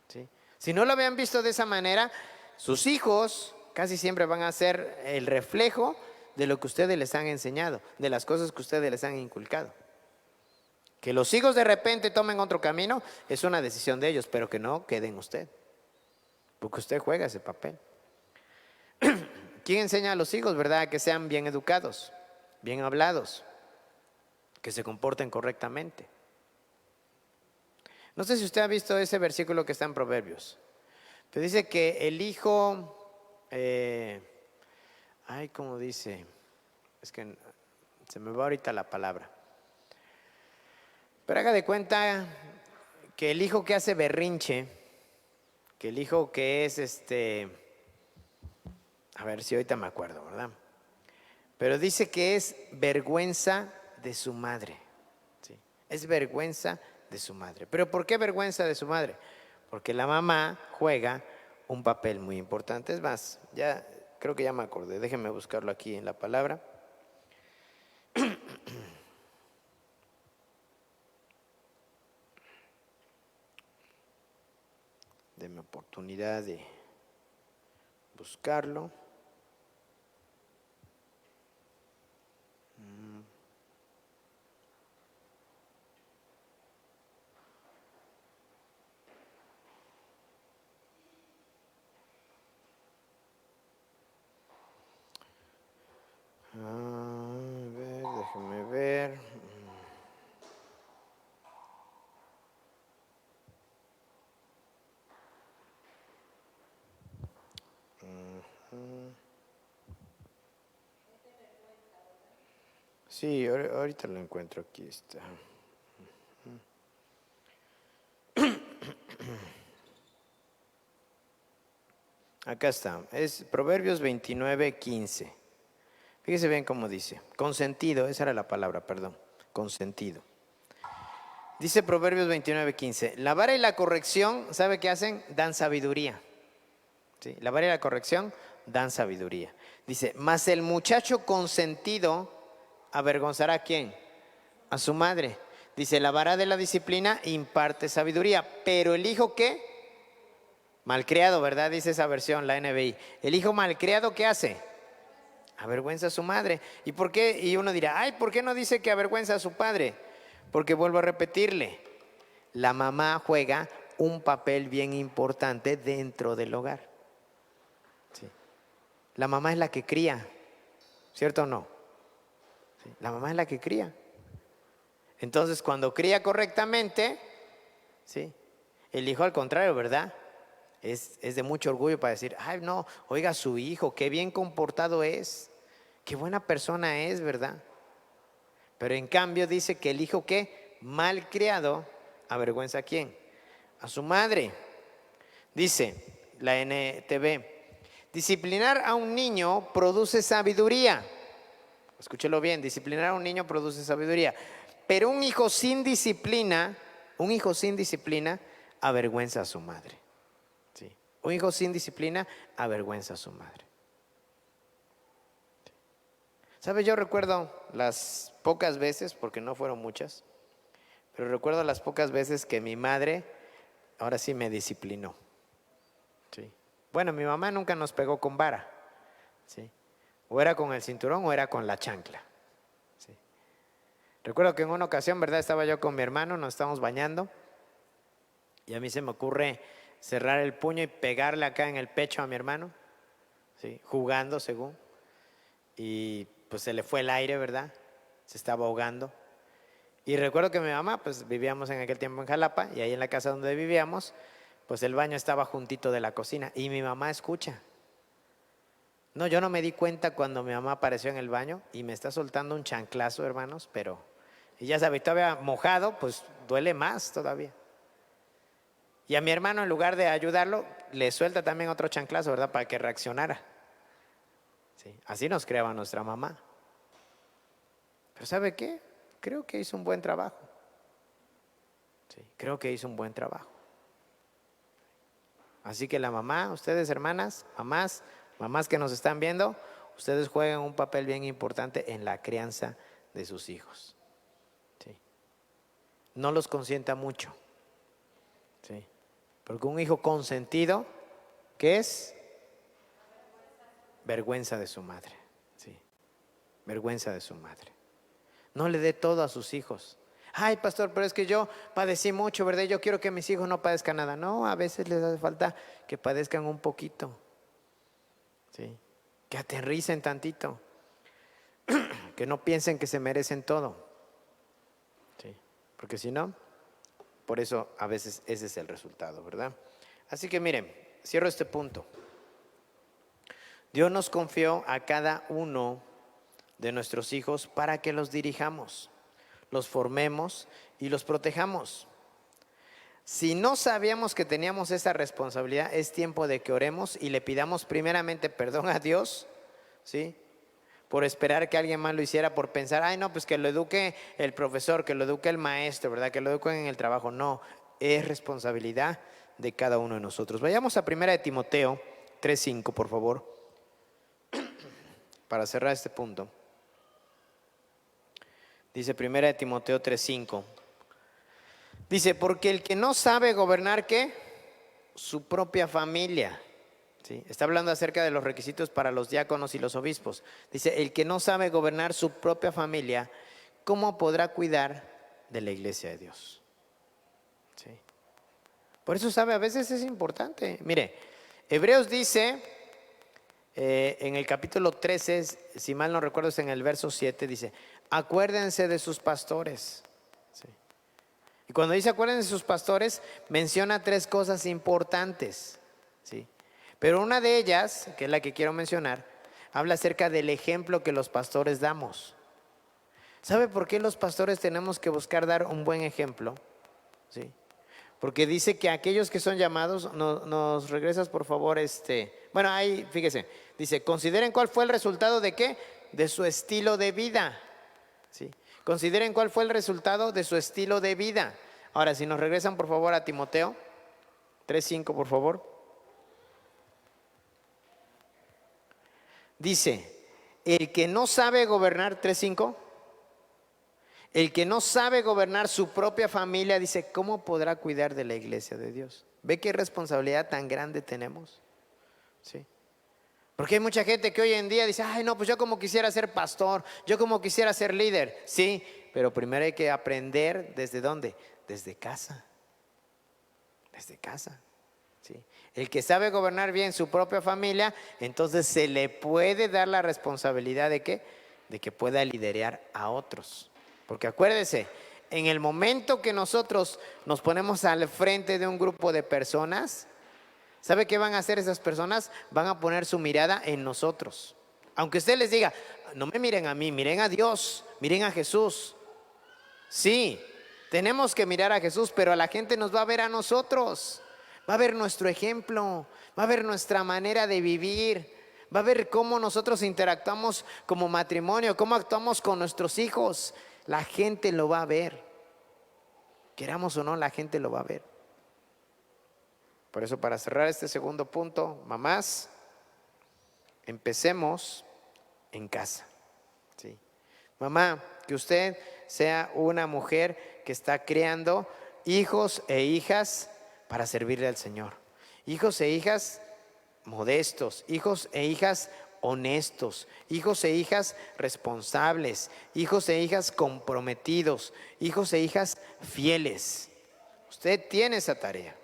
¿Sí? Si no lo habían visto de esa manera, sus hijos casi siempre van a ser el reflejo de lo que ustedes les han enseñado, de las cosas que ustedes les han inculcado. Que los hijos de repente tomen otro camino es una decisión de ellos, pero que no quede en usted, porque usted juega ese papel. ¿Quién enseña a los hijos, verdad? Que sean bien educados, bien hablados, que se comporten correctamente. No sé si usted ha visto ese versículo que está en Proverbios, pero dice que el hijo, ¿cómo dice? Es que se me va ahorita la palabra. Pero haga de cuenta que el hijo que hace berrinche, que el hijo que es a ver si ahorita me acuerdo, ¿verdad? Pero dice que es vergüenza de su madre. ¿Sí? Es vergüenza de su madre. ¿Pero por qué vergüenza de su madre? Porque la mamá juega un papel muy importante. Es más, ya creo que ya me acordé. Déjenme buscarlo aquí en la palabra. Deme oportunidad de buscarlo. A ver, déjeme ver. Sí, ahorita lo encuentro, aquí está. Acá está, es Proverbios 29:15. Fíjese bien cómo dice, consentido, esa era la palabra, perdón, consentido. Dice Proverbios 29:15, la vara y la corrección, ¿sabe qué hacen? Dan sabiduría. ¿Sí? La vara y la corrección dan sabiduría. Dice, mas el muchacho consentido avergonzará ¿a quién? A su madre. Dice, la vara de la disciplina imparte sabiduría, pero el hijo ¿qué? Malcriado, ¿verdad? Dice esa versión, la NBI. El hijo malcriado, ¿qué hace? Avergüenza a su madre. ¿Y por qué? Y uno dirá, ay, ¿por qué no dice que avergüenza a su padre? Porque vuelvo a repetirle, la mamá juega un papel bien importante dentro del hogar. ¿Sí? La mamá es la que cría, ¿cierto o no? ¿Sí? La mamá es la que cría. Entonces, cuando cría correctamente, ¿sí? El hijo al contrario, ¿verdad? es de mucho orgullo para decir, ay no, oiga su hijo, qué bien comportado es, qué buena persona es, ¿verdad? Pero en cambio dice que el hijo que mal criado avergüenza ¿a quién? A su madre. Dice la NTV, disciplinar a un niño produce sabiduría. Escúchelo bien, disciplinar a un niño produce sabiduría. Pero un hijo sin disciplina avergüenza a su madre. ¿Sí? Un hijo sin disciplina avergüenza a su madre. ¿Sabe? Yo recuerdo las pocas veces, porque no fueron muchas, pero recuerdo las pocas veces que mi madre ahora sí me disciplinó. ¿Sí? Bueno, mi mamá nunca nos pegó con vara. ¿Sí? O era con el cinturón o era con la chancla. ¿Sí? Recuerdo que en una ocasión, ¿verdad? Estaba yo con mi hermano, nos estábamos bañando y a mí se me ocurre cerrar el puño y pegarle acá en el pecho a mi hermano, ¿sí? Jugando según. Y pues se le fue el aire, ¿verdad? Se estaba ahogando. Y recuerdo que mi mamá, pues vivíamos en aquel tiempo en Jalapa y ahí en la casa donde vivíamos, pues el baño estaba juntito de la cocina y mi mamá escucha. No, yo no me di cuenta cuando mi mamá apareció en el baño y me está soltando un chanclazo, hermanos, pero, y ya sabes, todavía mojado, pues duele más todavía. Y a mi hermano, en lugar de ayudarlo, le suelta también otro chanclazo, ¿verdad? Para que reaccionara. Sí, así nos creaba nuestra mamá. Pero ¿sabe qué? Creo que hizo un buen trabajo. Sí, creo que hizo un buen trabajo. Así que la mamá, ustedes hermanas, mamás que nos están viendo, ustedes juegan un papel bien importante en la crianza de sus hijos. Sí. No los consienta mucho. Sí. Porque un hijo consentido, ¿qué es? Vergüenza de su madre. Sí. Vergüenza de su madre. No le dé todo a sus hijos. Ay, pastor, pero es que yo padecí mucho, ¿verdad? Yo quiero que mis hijos no padezcan nada. No, a veces les hace falta que padezcan un poquito. ¿Sí? Que aterricen tantito. Que no piensen que se merecen todo. ¿Sí? Porque si no, por eso a veces ese es el resultado, ¿verdad? Así que miren, cierro este punto. Dios nos confió a cada uno de nuestros hijos para que los dirijamos, los formemos y los protejamos. Si no sabíamos que teníamos esa responsabilidad, es tiempo de que oremos y le pidamos primeramente perdón a Dios, ¿sí? Por esperar que alguien más lo hiciera, por pensar, ay no, pues que lo eduque el profesor, que lo eduque el maestro, ¿verdad? Que lo eduquen en el trabajo. No, es responsabilidad de cada uno de nosotros. Vayamos a 1 de Timoteo 3:5, por favor, para cerrar este punto. Dice 1 de Timoteo 3:5. Dice, porque el que no sabe gobernar, ¿qué? Su propia familia. ¿Sí? Está hablando acerca de los requisitos para los diáconos y los obispos. Dice, el que no sabe gobernar su propia familia, ¿cómo podrá cuidar de la iglesia de Dios? ¿Sí? Por eso, sabe, a veces es importante. Mire, Hebreos dice, en el capítulo 13, si mal no recuerdo es en el verso 7, dice, acuérdense de sus pastores. ¿Sí? Y cuando dice acuérdense de sus pastores, menciona 3 cosas importantes. ¿Sí? Pero una de ellas, que es la que quiero mencionar, habla acerca del ejemplo que los pastores damos. ¿Sabe por qué los pastores tenemos que buscar dar un buen ejemplo? ¿Sí? Porque dice que aquellos que son llamados, nos regresas por favor, bueno, ahí fíjese, dice, consideren cuál fue el resultado de qué, de su estilo de vida. ¿Sí? Consideren cuál fue el resultado de su estilo de vida. Ahora, si nos regresan por favor a Timoteo 3:5, por favor. Dice, el que no sabe gobernar, 3:5, el que no sabe gobernar su propia familia, dice, ¿cómo podrá cuidar de la iglesia de Dios? ¿Ve qué responsabilidad tan grande tenemos? ¿Sí? Porque hay mucha gente que hoy en día dice, ay no, pues yo como quisiera ser pastor, yo como quisiera ser líder. Sí, pero primero hay que aprender, ¿desde dónde? Desde casa. Desde casa. ¿Sí? El que sabe gobernar bien su propia familia, entonces se le puede dar la responsabilidad de ¿qué? De que pueda liderar a otros. Porque acuérdese, en el momento que nosotros nos ponemos al frente de un grupo de personas, ¿Sabe qué van a hacer esas personas? Van a poner su mirada en nosotros. Aunque usted les diga, no me miren a mí, miren a Dios, miren a Jesús. Sí, tenemos que mirar a Jesús, pero la gente nos va a ver a nosotros. Va a ver nuestro ejemplo, va a ver nuestra manera de vivir, va a ver cómo nosotros interactuamos como matrimonio, cómo actuamos con nuestros hijos. La gente lo va a ver. Queramos o no, la gente lo va a ver. Por eso, para cerrar este segundo punto, mamás, empecemos en casa. ¿Sí? Mamá, que usted sea una mujer que está criando hijos e hijas para servirle al Señor. Hijos e hijas modestos, hijos e hijas honestos, hijos e hijas responsables, hijos e hijas comprometidos, hijos e hijas fieles. Usted tiene esa tarea.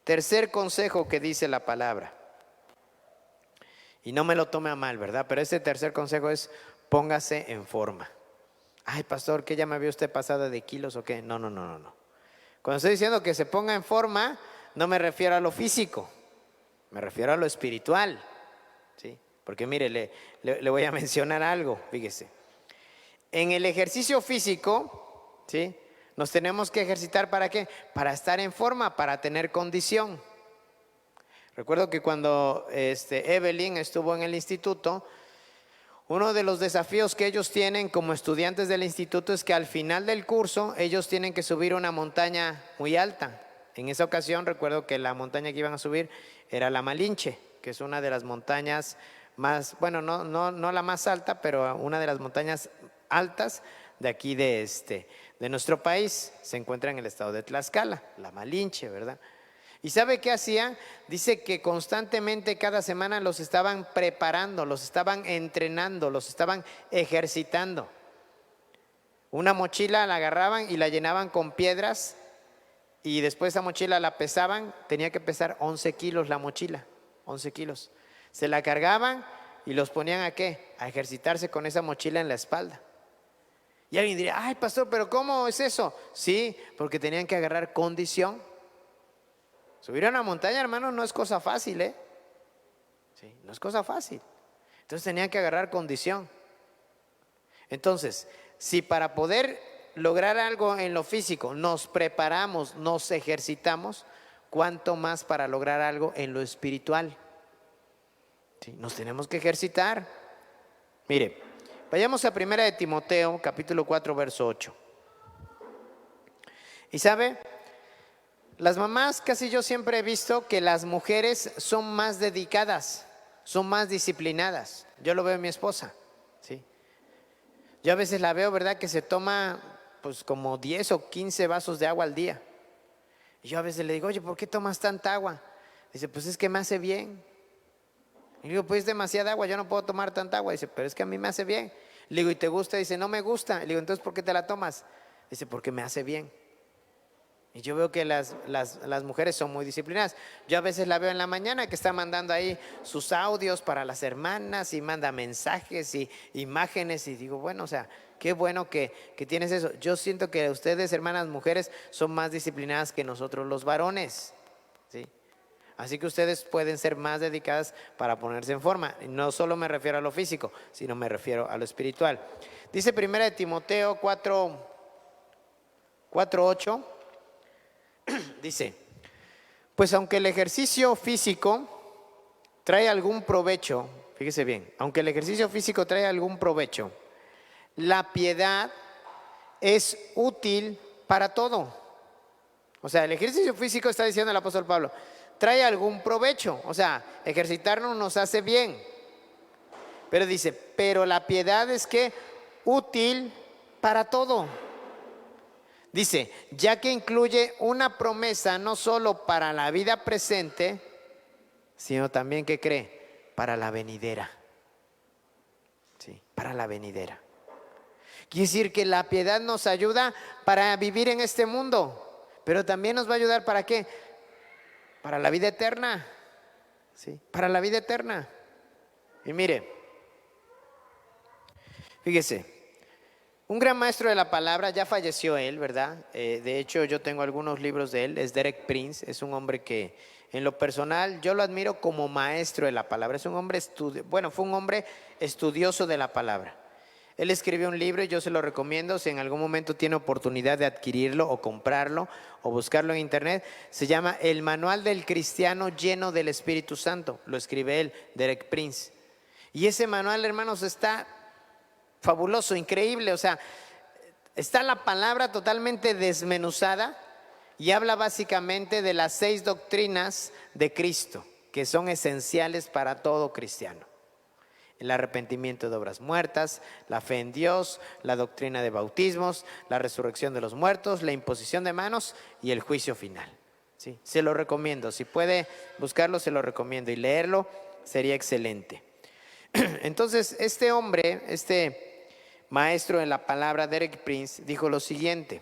Tercer consejo que dice la palabra, y no me lo tome a mal, ¿verdad? Pero este tercer consejo es: póngase en forma. Ay, pastor, ¿qué ya me vio usted pasada de kilos o qué? No. Cuando estoy diciendo que se ponga en forma, no me refiero a lo físico, me refiero a lo espiritual, ¿sí? Porque mire, le voy a mencionar algo, fíjese. En el ejercicio físico, ¿sí?, nos tenemos que ejercitar, ¿para qué? Para estar en forma, para tener condición. Recuerdo que cuando Evelyn estuvo en el instituto, uno de los desafíos que ellos tienen como estudiantes del instituto es que al final del curso ellos tienen que subir una montaña muy alta. En esa ocasión recuerdo que la montaña que iban a subir era la Malinche, que es una de las montañas más, bueno, no la más alta, pero una de las montañas altas de aquí de nuestro país. Se encuentra en el estado de Tlaxcala, la Malinche, ¿verdad? ¿Y sabe qué hacían? Dice que constantemente cada semana los estaban preparando, los estaban entrenando, los estaban ejercitando. Una mochila la agarraban y la llenaban con piedras, y después esa mochila la pesaban. Tenía que pesar 11 kilos la mochila, 11 kilos. Se la cargaban y los ponían ¿a qué? A ejercitarse con esa mochila en la espalda. Y alguien diría, ay, pastor, pero ¿cómo es eso? Sí, porque tenían que agarrar condición. Subir a una montaña, hermano, no es cosa fácil, ¿eh? Sí, no es cosa fácil. Entonces tenían que agarrar condición. Entonces, si para poder lograr algo en lo físico nos preparamos, nos ejercitamos, ¿cuánto más para lograr algo en lo espiritual? Sí, nos tenemos que ejercitar. Mire, vayamos a 1 de Timoteo, capítulo 4, verso 8. ¿Y sabe? Las mamás, casi yo siempre he visto que las mujeres son más dedicadas, son más disciplinadas. Yo lo veo en mi esposa, ¿sí? Yo a veces la veo, ¿verdad?, que se toma pues como 10 o 15 vasos de agua al día. Y yo a veces le digo, oye, ¿por qué tomas tanta agua? Dice, pues es que me hace bien. Y le digo, pues es demasiada agua, yo no puedo tomar tanta agua. Dice, pero es que a mí me hace bien. Le digo, ¿y te gusta? Dice, no me gusta. Le digo, entonces, ¿por qué te la tomas? Dice, porque me hace bien. Y yo veo que las mujeres son muy disciplinadas. Yo a veces la veo en la mañana que está mandando ahí sus audios para las hermanas y manda mensajes y imágenes, y digo, bueno, o sea, qué bueno que tienes eso. Yo siento que ustedes, hermanas mujeres, son más disciplinadas que nosotros los varones, ¿sí? Así que ustedes pueden ser más dedicadas para ponerse en forma. Y no solo me refiero a lo físico, sino me refiero a lo espiritual. Dice 1 de Timoteo 4:8. Dice, pues aunque el ejercicio físico trae algún provecho, fíjese bien, aunque el ejercicio físico trae algún provecho, la piedad es útil para todo. O sea, el ejercicio físico, está diciendo el apóstol Pablo, trae algún provecho. O sea, ejercitarnos nos hace bien. Pero dice, pero la piedad es que útil para todo. Dice, ya que incluye una promesa no solo para la vida presente, sino también, ¿qué cree? Para la venidera. Sí, para la venidera. Quiere decir que la piedad nos ayuda para vivir en este mundo, pero también nos va a ayudar ¿para qué? Para la vida eterna. Sí, para la vida eterna. Y mire, fíjese, Un gran maestro de la palabra, ya falleció él, ¿verdad? De hecho, yo tengo algunos libros de él, es Derek Prince, es un hombre que en lo personal yo lo admiro como maestro de la palabra. Es un hombre fue un hombre estudioso de la palabra. Él escribió un libro y yo se lo recomiendo si en algún momento tiene oportunidad de adquirirlo o comprarlo o buscarlo en internet. Se llama El Manual del Cristiano Lleno del Espíritu Santo. Lo escribe él, Derek Prince. Y ese manual, hermanos, está fabuloso, increíble. O sea, está la palabra totalmente desmenuzada y habla básicamente de las 6 doctrinas de Cristo que son esenciales para todo cristiano: el arrepentimiento de obras muertas, la fe en Dios, la doctrina de bautismos, la resurrección de los muertos, la imposición de manos y el juicio final. ¿Sí? Se lo recomiendo, si puede buscarlo se lo recomiendo, y leerlo sería excelente. Entonces este hombre, este maestro de la palabra, Derek Prince, dijo lo siguiente: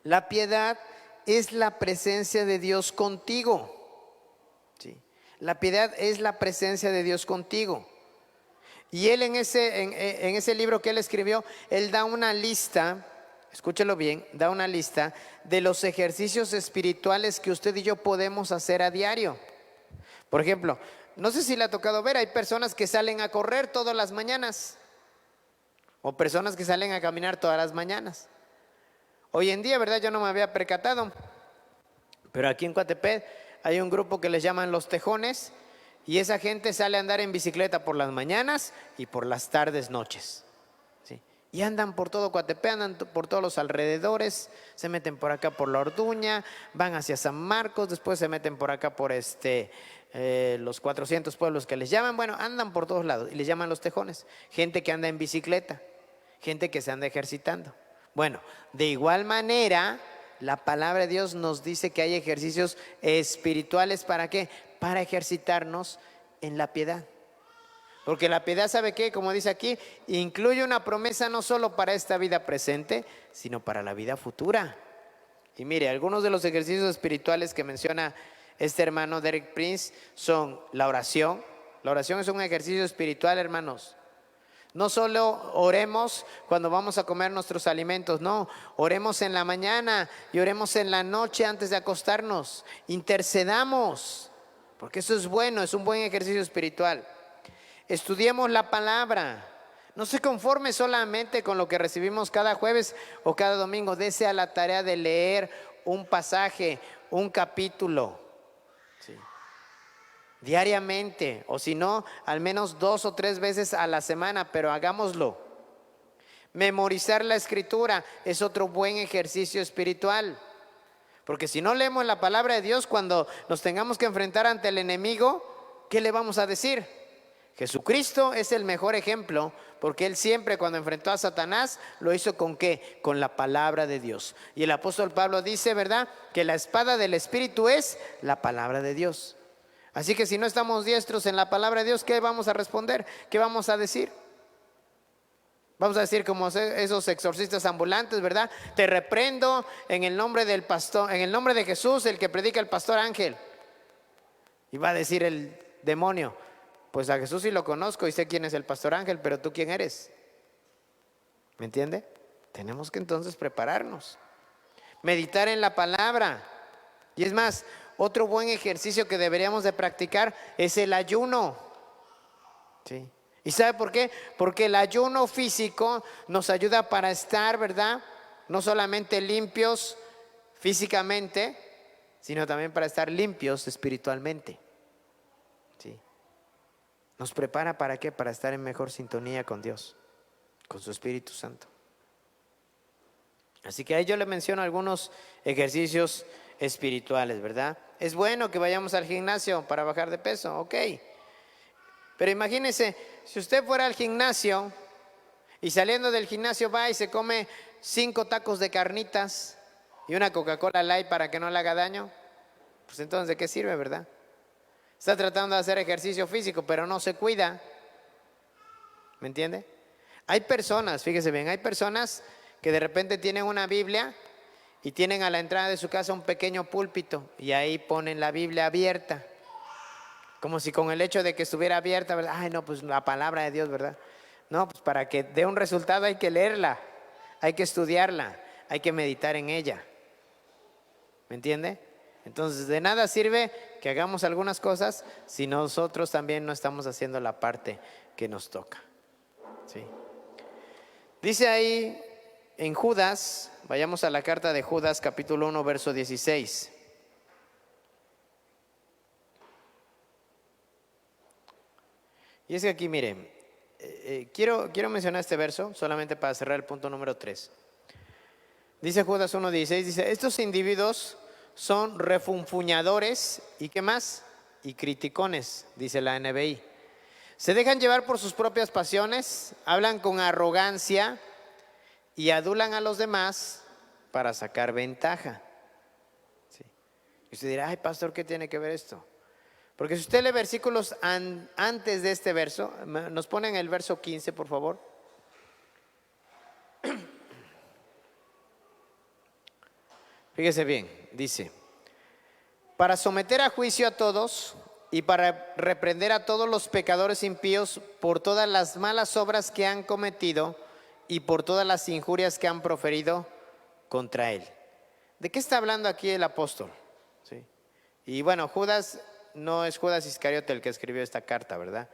la piedad es la presencia de Dios contigo. ¿Sí? La piedad es la presencia de Dios contigo. Y él en ese libro que él escribió, él da una lista, escúchelo bien, da una lista de los ejercicios espirituales que usted y yo podemos hacer a diario. Por ejemplo, no sé si le ha tocado ver, hay personas que salen a correr todas las mañanas, o personas que salen a caminar todas las mañanas. Hoy en día, ¿verdad? Yo no me había percatado, pero aquí en Coatepec hay un grupo que les llaman los tejones, y esa gente sale a andar en bicicleta por las mañanas y por las tardes, noches. ¿Sí? Y andan por todo Coatepec, andan por todos los alrededores, se meten por acá por La Orduña, van hacia San Marcos, después se meten por acá por los 400 pueblos que les llaman. Bueno, andan por todos lados y les llaman los tejones. Gente que anda en bicicleta, gente que se anda ejercitando. Bueno, de igual manera, la palabra de Dios nos dice que hay ejercicios espirituales. ¿Para qué? Para ejercitarnos en la piedad. Porque la piedad, ¿sabe qué? Como dice aquí, incluye una promesa no solo para esta vida presente, sino para la vida futura. Y mire, algunos de los ejercicios espirituales que menciona este hermano Derek Prince son la oración. La oración es un ejercicio espiritual, hermanos. No solo oremos cuando vamos a comer nuestros alimentos, no, oremos en la mañana y oremos en la noche antes de acostarnos. Intercedamos, porque eso es bueno, es un buen ejercicio espiritual. Estudiemos la palabra. No se conforme solamente con lo que recibimos cada jueves o cada domingo. Dese a la tarea de leer un pasaje, un capítulo. Sí. Diariamente, o si no, al menos 2 o 3 veces a la semana, pero hagámoslo. Memorizar la escritura es otro buen ejercicio espiritual, porque si no leemos la palabra de Dios, cuando nos tengamos que enfrentar ante el enemigo, ¿qué le vamos a decir? Jesucristo es el mejor ejemplo, porque él siempre, cuando enfrentó a Satanás, lo hizo ¿con qué? Con la palabra de Dios. Y el apóstol Pablo dice, ¿verdad?, que la espada del Espíritu es la palabra de Dios. Así que si no estamos diestros en la palabra de Dios, ¿qué vamos a responder? ¿Qué vamos a decir? Vamos a decir como esos exorcistas ambulantes, ¿verdad? Te reprendo en el nombre del pastor, en el nombre de Jesús, el que predica el pastor Ángel. Y va a decir el demonio, pues a Jesús sí lo conozco y sé quién es el pastor Ángel, pero ¿tú quién eres? ¿Me entiende? Tenemos que entonces prepararnos. Meditar en la palabra. Y es más, otro buen ejercicio que deberíamos de practicar es el ayuno. ¿Sí? ¿Y sabe por qué? Porque el ayuno físico nos ayuda para estar, ¿verdad?, no solamente limpios físicamente, sino también para estar limpios espiritualmente. ¿Sí? Nos prepara ¿para qué? Para estar en mejor sintonía con Dios, con su Espíritu Santo. Así que ahí yo le menciono algunos ejercicios espirituales, ¿verdad? Es bueno que vayamos al gimnasio para bajar de peso, ok. Pero imagínese, si usted fuera al gimnasio y saliendo del gimnasio va y se come 5 tacos de carnitas y una Coca-Cola Light para que no le haga daño, pues entonces ¿de qué sirve, verdad? Está tratando de hacer ejercicio físico, pero no se cuida. ¿Me entiende? Hay personas, fíjese bien, hay personas que de repente tienen una Biblia y tienen a la entrada de su casa un pequeño púlpito y ahí ponen la Biblia abierta. Como si con el hecho de que estuviera abierta, ¿verdad? Ay, no, pues la palabra de Dios, ¿verdad? No, pues para que dé un resultado hay que leerla, hay que estudiarla, hay que meditar en ella. ¿Me entiende? Entonces, de nada sirve que hagamos algunas cosas si nosotros también no estamos haciendo la parte que nos toca. ¿Sí? Dice ahí en Judas, vayamos a la carta de Judas, capítulo 1, verso 16. Y es que aquí, miren, quiero mencionar este verso solamente para cerrar el punto número 3. Dice Judas 1:16, dice, estos individuos son refunfuñadores y ¿qué más? Y criticones, dice la NBI. Se dejan llevar por sus propias pasiones, hablan con arrogancia y adulan a los demás para sacar ventaja. ¿Sí? Y usted dirá, ay pastor, ¿qué tiene que ver esto? Porque si usted lee versículos antes de este verso, nos ponen el verso 15, por favor. Fíjese bien, dice, para someter a juicio a todos y para reprender a todos los pecadores impíos por todas las malas obras que han cometido y por todas las injurias que han proferido contra él. ¿De qué está hablando aquí el apóstol? ¿Sí? Y bueno, Judas no es Judas Iscariote el que escribió esta carta, ¿verdad?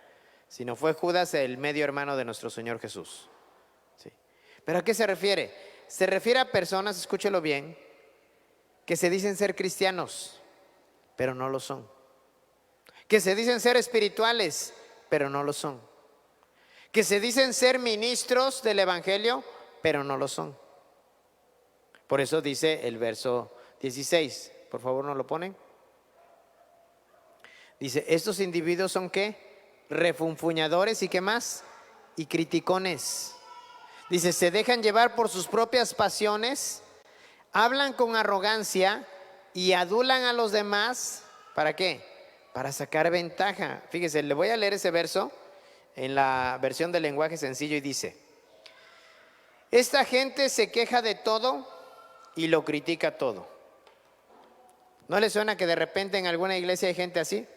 Sino fue Judas, el medio hermano de nuestro Señor Jesús. ¿Sí? ¿Pero a qué se refiere? Se refiere a personas, escúchelo bien, que se dicen ser cristianos, pero no lo son. Que se dicen ser espirituales, pero no lo son. Que se dicen ser ministros del evangelio, pero no lo son. Por eso dice el verso 16, por favor no lo ponen. Dice, estos individuos son ¿qué? Refunfuñadores y ¿qué más? Y criticones. Dice, se dejan llevar por sus propias pasiones, hablan con arrogancia y adulan a los demás. ¿Para qué? Para sacar ventaja. Fíjese, le voy a leer ese verso en la versión del lenguaje sencillo y dice, esta gente se queja de todo y lo critica todo. ¿No le suena que de repente en alguna iglesia hay gente así?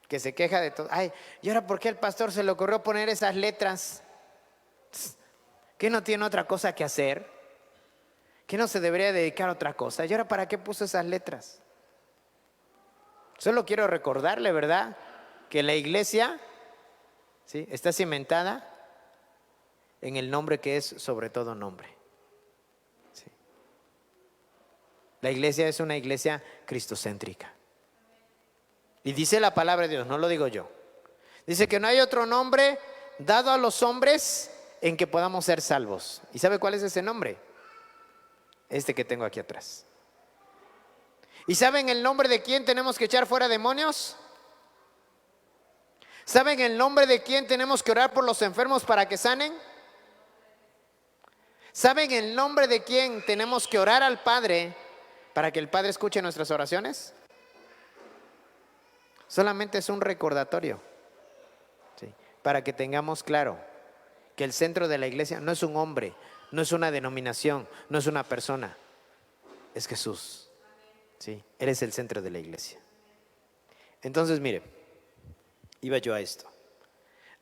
Que se queja de todo. Ay, ¿y ahora por qué el pastor se le ocurrió poner esas letras? ¿Que no tiene otra cosa que hacer? ¿Que no se debería dedicar a otra cosa? ¿Y ahora para qué puso esas letras? Solo quiero recordarle, ¿verdad? Que la iglesia, ¿sí?, está cimentada en el nombre que es sobre todo nombre. ¿Sí? La iglesia es una iglesia cristocéntrica. Y dice la palabra de Dios, no lo digo yo. Dice que no hay otro nombre dado a los hombres en que podamos ser salvos. ¿Y sabe cuál es ese nombre? Este que tengo aquí atrás. ¿Y saben el nombre de quién tenemos que echar fuera demonios? ¿Saben el nombre de quién tenemos que orar por los enfermos para que sanen? ¿Saben el nombre de quién tenemos que orar al Padre para que el Padre escuche nuestras oraciones? Solamente es un recordatorio, ¿sí?, para que tengamos claro que el centro de la iglesia no es un hombre, no es una denominación, no es una persona, es Jesús. ¿Sí? Él es el centro de la iglesia. Entonces, mire, iba yo a esto.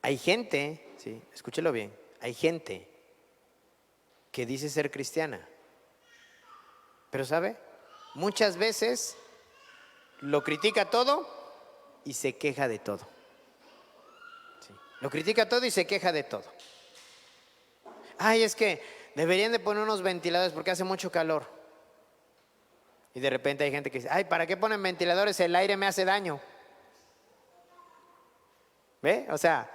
Hay gente, ¿sí?, escúchelo bien, hay gente que dice ser cristiana, pero ¿sabe? Muchas veces lo critica todo y se queja de todo. ¿Sí? Lo critica todo y se queja de todo. Ay, es que deberían de poner unos ventiladores porque hace mucho calor. Y de repente hay gente que dice, ay, ¿para qué ponen ventiladores? El aire me hace daño. ¿Ve? O sea,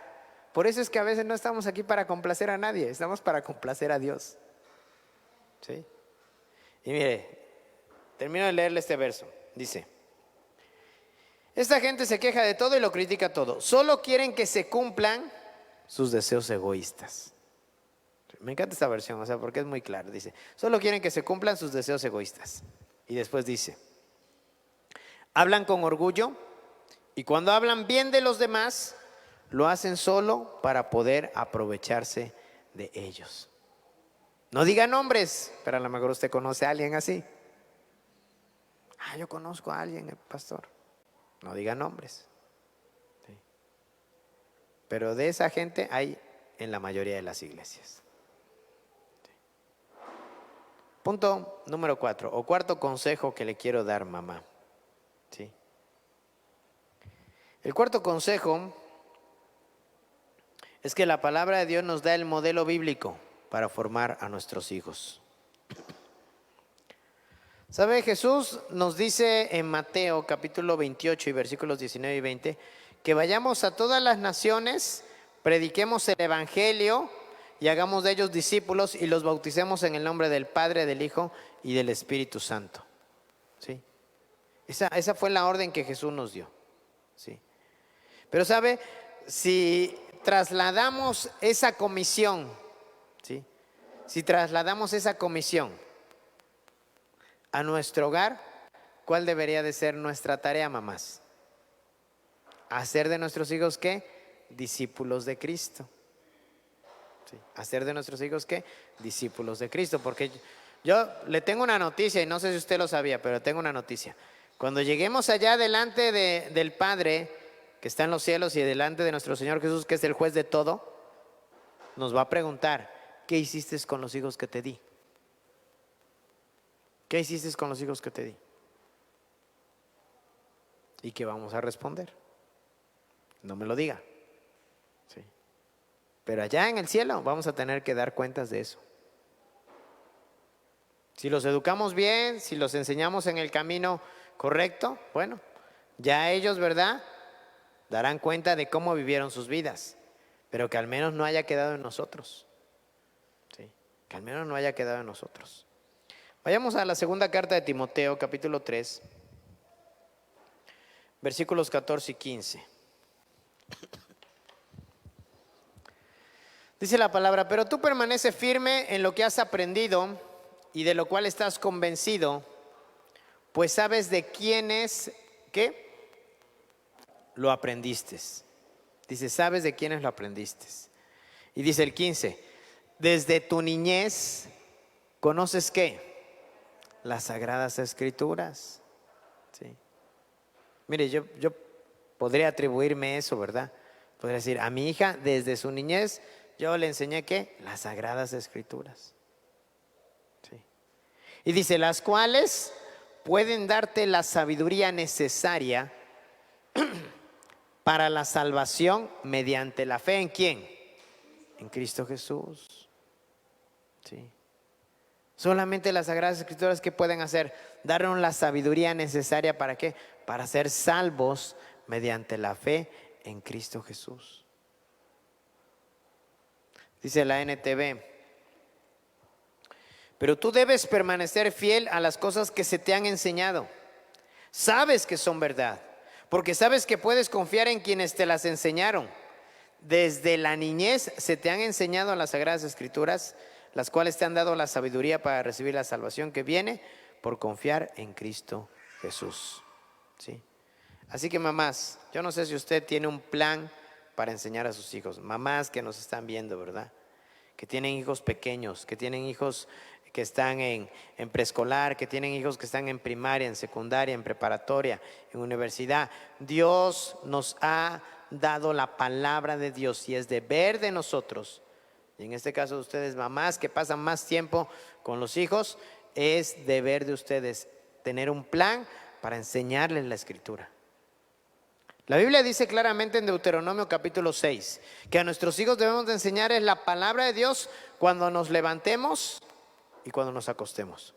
por eso es que a veces no estamos aquí para complacer a nadie, estamos para complacer a Dios. ¿Sí? Y mire, termino de leerle este verso. Dice, esta gente se queja de todo y lo critica todo. Solo quieren que se cumplan sus deseos egoístas. Me encanta esta versión, o sea, porque es muy claro. Dice, solo quieren que se cumplan sus deseos egoístas. Y después dice, hablan con orgullo y cuando hablan bien de los demás, lo hacen solo para poder aprovecharse de ellos. No diga nombres, pero a lo mejor usted conoce a alguien así. Ah, yo conozco a alguien, pastor. No diga nombres. ¿Sí? Pero de esa gente hay en la mayoría de las iglesias. Punto número 4, o cuarto consejo que le quiero dar, mamá. ¿Sí? El cuarto consejo es que la palabra de Dios nos da el modelo bíblico para formar a nuestros hijos. ¿Sabe? Jesús nos dice en Mateo capítulo 28 y versículos 19 y 20 que vayamos a todas las naciones, prediquemos el evangelio y hagamos de ellos discípulos y los bauticemos en el nombre del Padre, del Hijo y del Espíritu Santo. ¿Sí? Esa fue la orden que Jesús nos dio. ¿Sí? Pero ¿sabe? Si trasladamos esa comisión, ¿sí? Si trasladamos esa comisión a nuestro hogar, ¿cuál debería de ser nuestra tarea, mamás? Hacer de nuestros hijos, ¿qué? Discípulos de Cristo. ¿Sí? Hacer de nuestros hijos, ¿qué? Discípulos de Cristo. Porque yo le tengo una noticia, y no sé si usted lo sabía, pero tengo una noticia. Cuando lleguemos allá delante del Padre, que está en los cielos, y delante de nuestro Señor Jesús, que es el juez de todo, nos va a preguntar, ¿qué hiciste con los hijos que te di? ¿Qué hiciste con los hijos que te di? ¿Y qué vamos a responder? No me lo diga. Sí. Pero allá en el cielo vamos a tener que dar cuentas de eso. Si los educamos bien, si los enseñamos en el camino correcto, bueno, ya ellos, ¿verdad?, darán cuenta de cómo vivieron sus vidas, pero que al menos no haya quedado en nosotros. Sí, que al menos no haya quedado en nosotros. Vayamos a la segunda carta de Timoteo, capítulo 3, versículos 14 y 15. Dice la palabra: pero tú permanece firme en lo que has aprendido y de lo cual estás convencido, pues sabes de quién es, ¿qué? Lo aprendiste. Dice, sabes de quiénes lo aprendiste. Y dice el 15, desde tu niñez, ¿conoces qué? Las Sagradas Escrituras. ¿Sí? Mire, yo podría atribuirme eso, ¿verdad? Podría decir, a mi hija, desde su niñez, yo le enseñé ¿qué? Las Sagradas Escrituras. ¿Sí? Y dice, las cuales pueden darte la sabiduría necesaria para la salvación mediante la fe. ¿En quién? En Cristo Jesús. ¿Sí? Solamente las Sagradas Escrituras, ¿qué pueden hacer? Darnos la sabiduría necesaria ¿para qué? Para ser salvos mediante la fe en Cristo Jesús. Dice la NTV, pero tú debes permanecer fiel a las cosas que se te han enseñado. Sabes que son verdad, porque sabes que puedes confiar en quienes te las enseñaron. Desde la niñez se te han enseñado las Sagradas Escrituras, las cuales te han dado la sabiduría para recibir la salvación que viene por confiar en Cristo Jesús. ¿Sí? Así que mamás, yo no sé si usted tiene un plan para enseñar a sus hijos. Mamás que nos están viendo, ¿verdad? Que tienen hijos pequeños, que tienen hijos que están en preescolar, que tienen hijos que están en primaria, en secundaria, en preparatoria, en universidad. Dios nos ha dado la palabra de Dios y es deber de nosotros, y en este caso de ustedes mamás que pasan más tiempo con los hijos, es deber de ustedes tener un plan para enseñarles la Escritura. La Biblia dice claramente en Deuteronomio capítulo 6 que a nuestros hijos debemos de enseñarles la palabra de Dios cuando nos levantemos y cuando nos acostemos,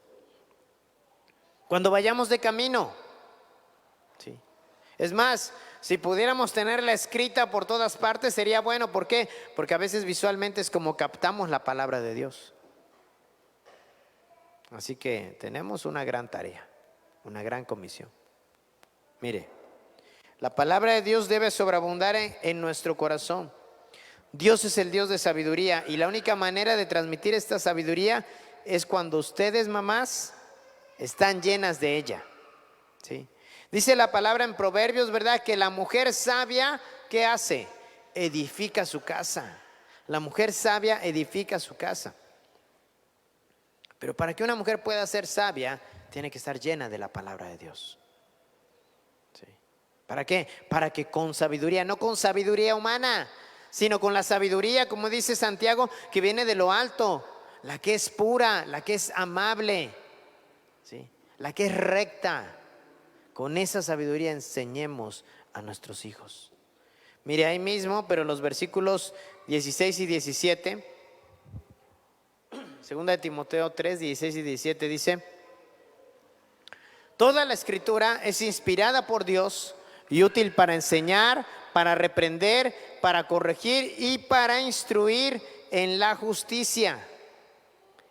cuando vayamos de camino. ¿Sí? Es más, si pudiéramos tenerla escrita por todas partes sería bueno. ¿Por qué? Porque a veces visualmente es como captamos la palabra de Dios. Así que tenemos una gran tarea, una gran comisión. Mire, la palabra de Dios debe sobreabundar en nuestro corazón. Dios es el Dios de sabiduría y la única manera de transmitir esta sabiduría es cuando ustedes, mamás, están llenas de ella. ¿Sí? Dice la palabra en Proverbios, ¿verdad? Que la mujer sabia, ¿qué hace? Edifica su casa. La mujer sabia edifica su casa. Pero para que una mujer pueda ser sabia, tiene que estar llena de la palabra de Dios. ¿Sí? ¿Para qué? Para que con sabiduría, no con sabiduría humana, sino con la sabiduría, como dice Santiago, que viene de lo alto, la que es pura, la que es amable, ¿sí? La que es recta. Con esa sabiduría enseñemos a nuestros hijos. Mire ahí mismo, pero los versículos 16 y 17, segunda de Timoteo 3, 16 y 17 dice: toda la escritura es inspirada por Dios y útil para enseñar, para reprender, para corregir y para instruir en la justicia.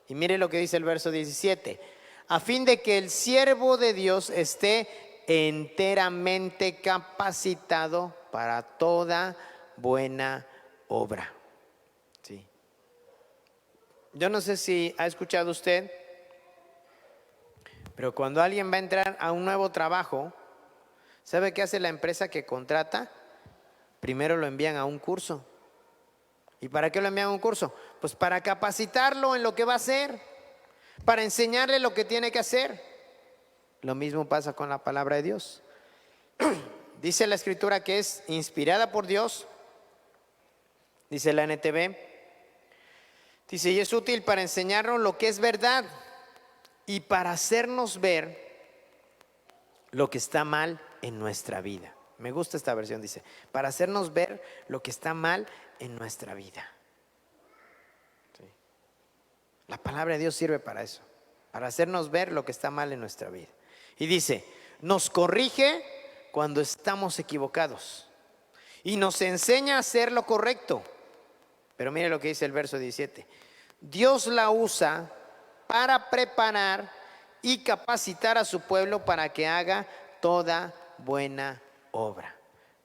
Y mire lo que dice el verso 17: a fin de que el siervo de Dios esté enteramente capacitado para toda buena obra. Sí. Yo no sé si ha escuchado usted, pero cuando alguien va a entrar a un nuevo trabajo, ¿sabe qué hace la empresa que contrata? Primero lo envían a un curso. ¿Y para qué lo envían a un curso? Pues para capacitarlo en lo que va a hacer, para enseñarle lo que tiene que hacer. Lo mismo pasa con la palabra de Dios. Dice la escritura que es inspirada por Dios, dice la NTV, dice, y es útil para enseñarnos lo que es verdad y para hacernos ver lo que está mal en nuestra vida. Me gusta esta versión, dice, para hacernos ver lo que está mal en nuestra vida. Sí. La palabra de Dios sirve para eso, para hacernos ver lo que está mal en nuestra vida. Y dice, nos corrige cuando estamos equivocados y nos enseña a hacer lo correcto. Pero mire lo que dice el verso 17. Dios la usa para preparar y capacitar a su pueblo para que haga toda buena obra.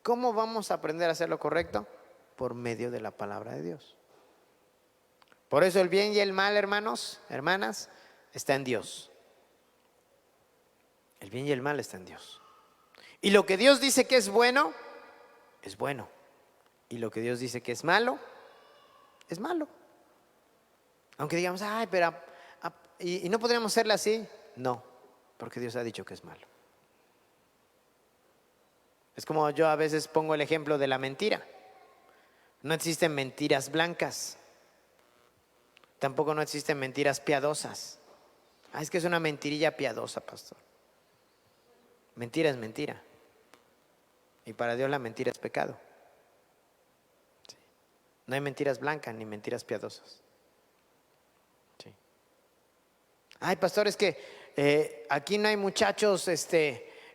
¿Cómo vamos a aprender a hacer lo correcto? Por medio de la palabra de Dios. Por eso el bien y el mal, hermanos, hermanas, está en Dios. El bien y el mal está en Dios. Y lo que Dios dice que es bueno, es bueno. Y lo que Dios dice que es malo, es malo. Aunque digamos, ay, pero ¿y no podríamos hacerle así? No, porque Dios ha dicho que es malo. Es como yo a veces pongo el ejemplo de la mentira. No existen mentiras blancas. Tampoco no existen mentiras piadosas. Es que es una mentirilla piadosa, pastor. Mentira es mentira. Y para Dios la mentira es pecado. Sí. No hay mentiras blancas ni mentiras piadosas. Sí. Ay, pastor, es que aquí no hay muchachos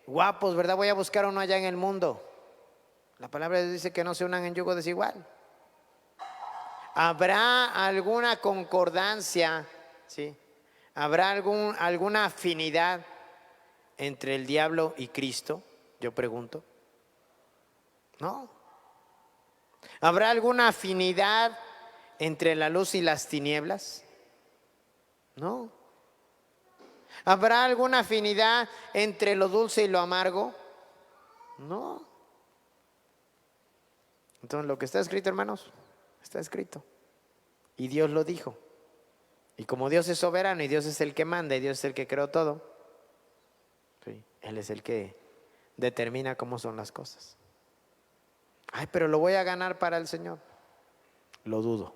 guapos, ¿verdad? Voy a buscar uno allá en el mundo. La palabra de Dios dice que no se unan en yugo desigual. ¿Habrá alguna concordancia? ¿Sí? ¿Habrá alguna afinidad entre el diablo y Cristo? Yo pregunto. No. ¿Habrá alguna afinidad entre la luz y las tinieblas? No. ¿Habrá alguna afinidad entre lo dulce y lo amargo? No. Entonces lo que está escrito, hermanos, está escrito. Y Dios lo dijo. Y como Dios es soberano y Dios es el que manda y Dios es el que creó todo, sí, Él es el que determina cómo son las cosas. Ay, pero lo voy a ganar para el Señor. Lo dudo.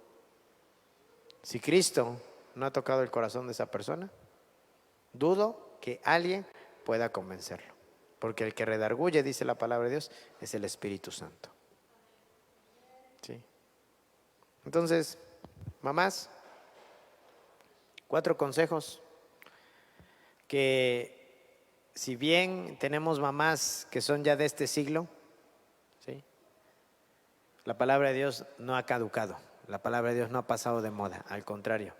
Si Cristo no ha tocado el corazón de esa persona, dudo que alguien pueda convencerlo. Porque el que redarguye, dice la palabra de Dios, es el Espíritu Santo. ¿Sí? Entonces, mamás, 4 consejos que, si bien tenemos mamás que son ya de este siglo, ¿sí?, la palabra de Dios no ha caducado, la palabra de Dios no ha pasado de moda, al contrario,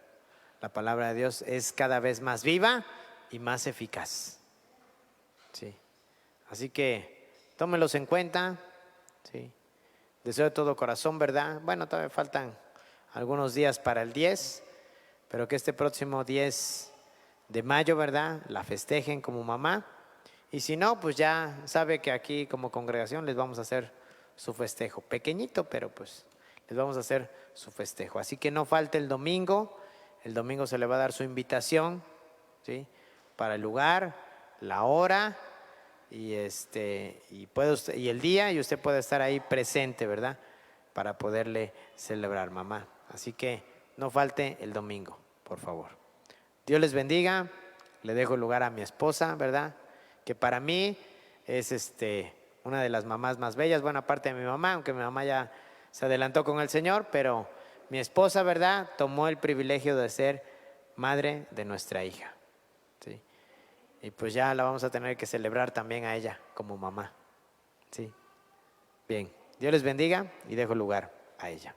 la palabra de Dios es cada vez más viva y más eficaz. ¿Sí? Así que tómelos en cuenta, ¿sí? Deseo de todo corazón, ¿verdad? Bueno, todavía faltan algunos días para el 10, pero que este próximo 10 de mayo, ¿verdad?, la festejen como mamá. Y si no, pues ya sabe que aquí como congregación les vamos a hacer su festejo. Pequeñito, pero pues les vamos a hacer su festejo. Así que no falte el domingo. El domingo se le va a dar su invitación, ¿sí?, para el lugar, la hora y puede usted, y el día, y usted puede estar ahí presente, ¿verdad?, para poderle celebrar, mamá. Así que no falte el domingo, por favor. Dios les bendiga. Le dejo el lugar a mi esposa, ¿verdad? Que para mí es una de las mamás más bellas, bueno, aparte de mi mamá, aunque mi mamá ya se adelantó con el Señor, pero mi esposa, ¿verdad?, tomó el privilegio de ser madre de nuestra hija, ¿sí? Y pues ya la vamos a tener que celebrar también a ella como mamá, ¿sí? Bien, Dios les bendiga y dejo el lugar a ella.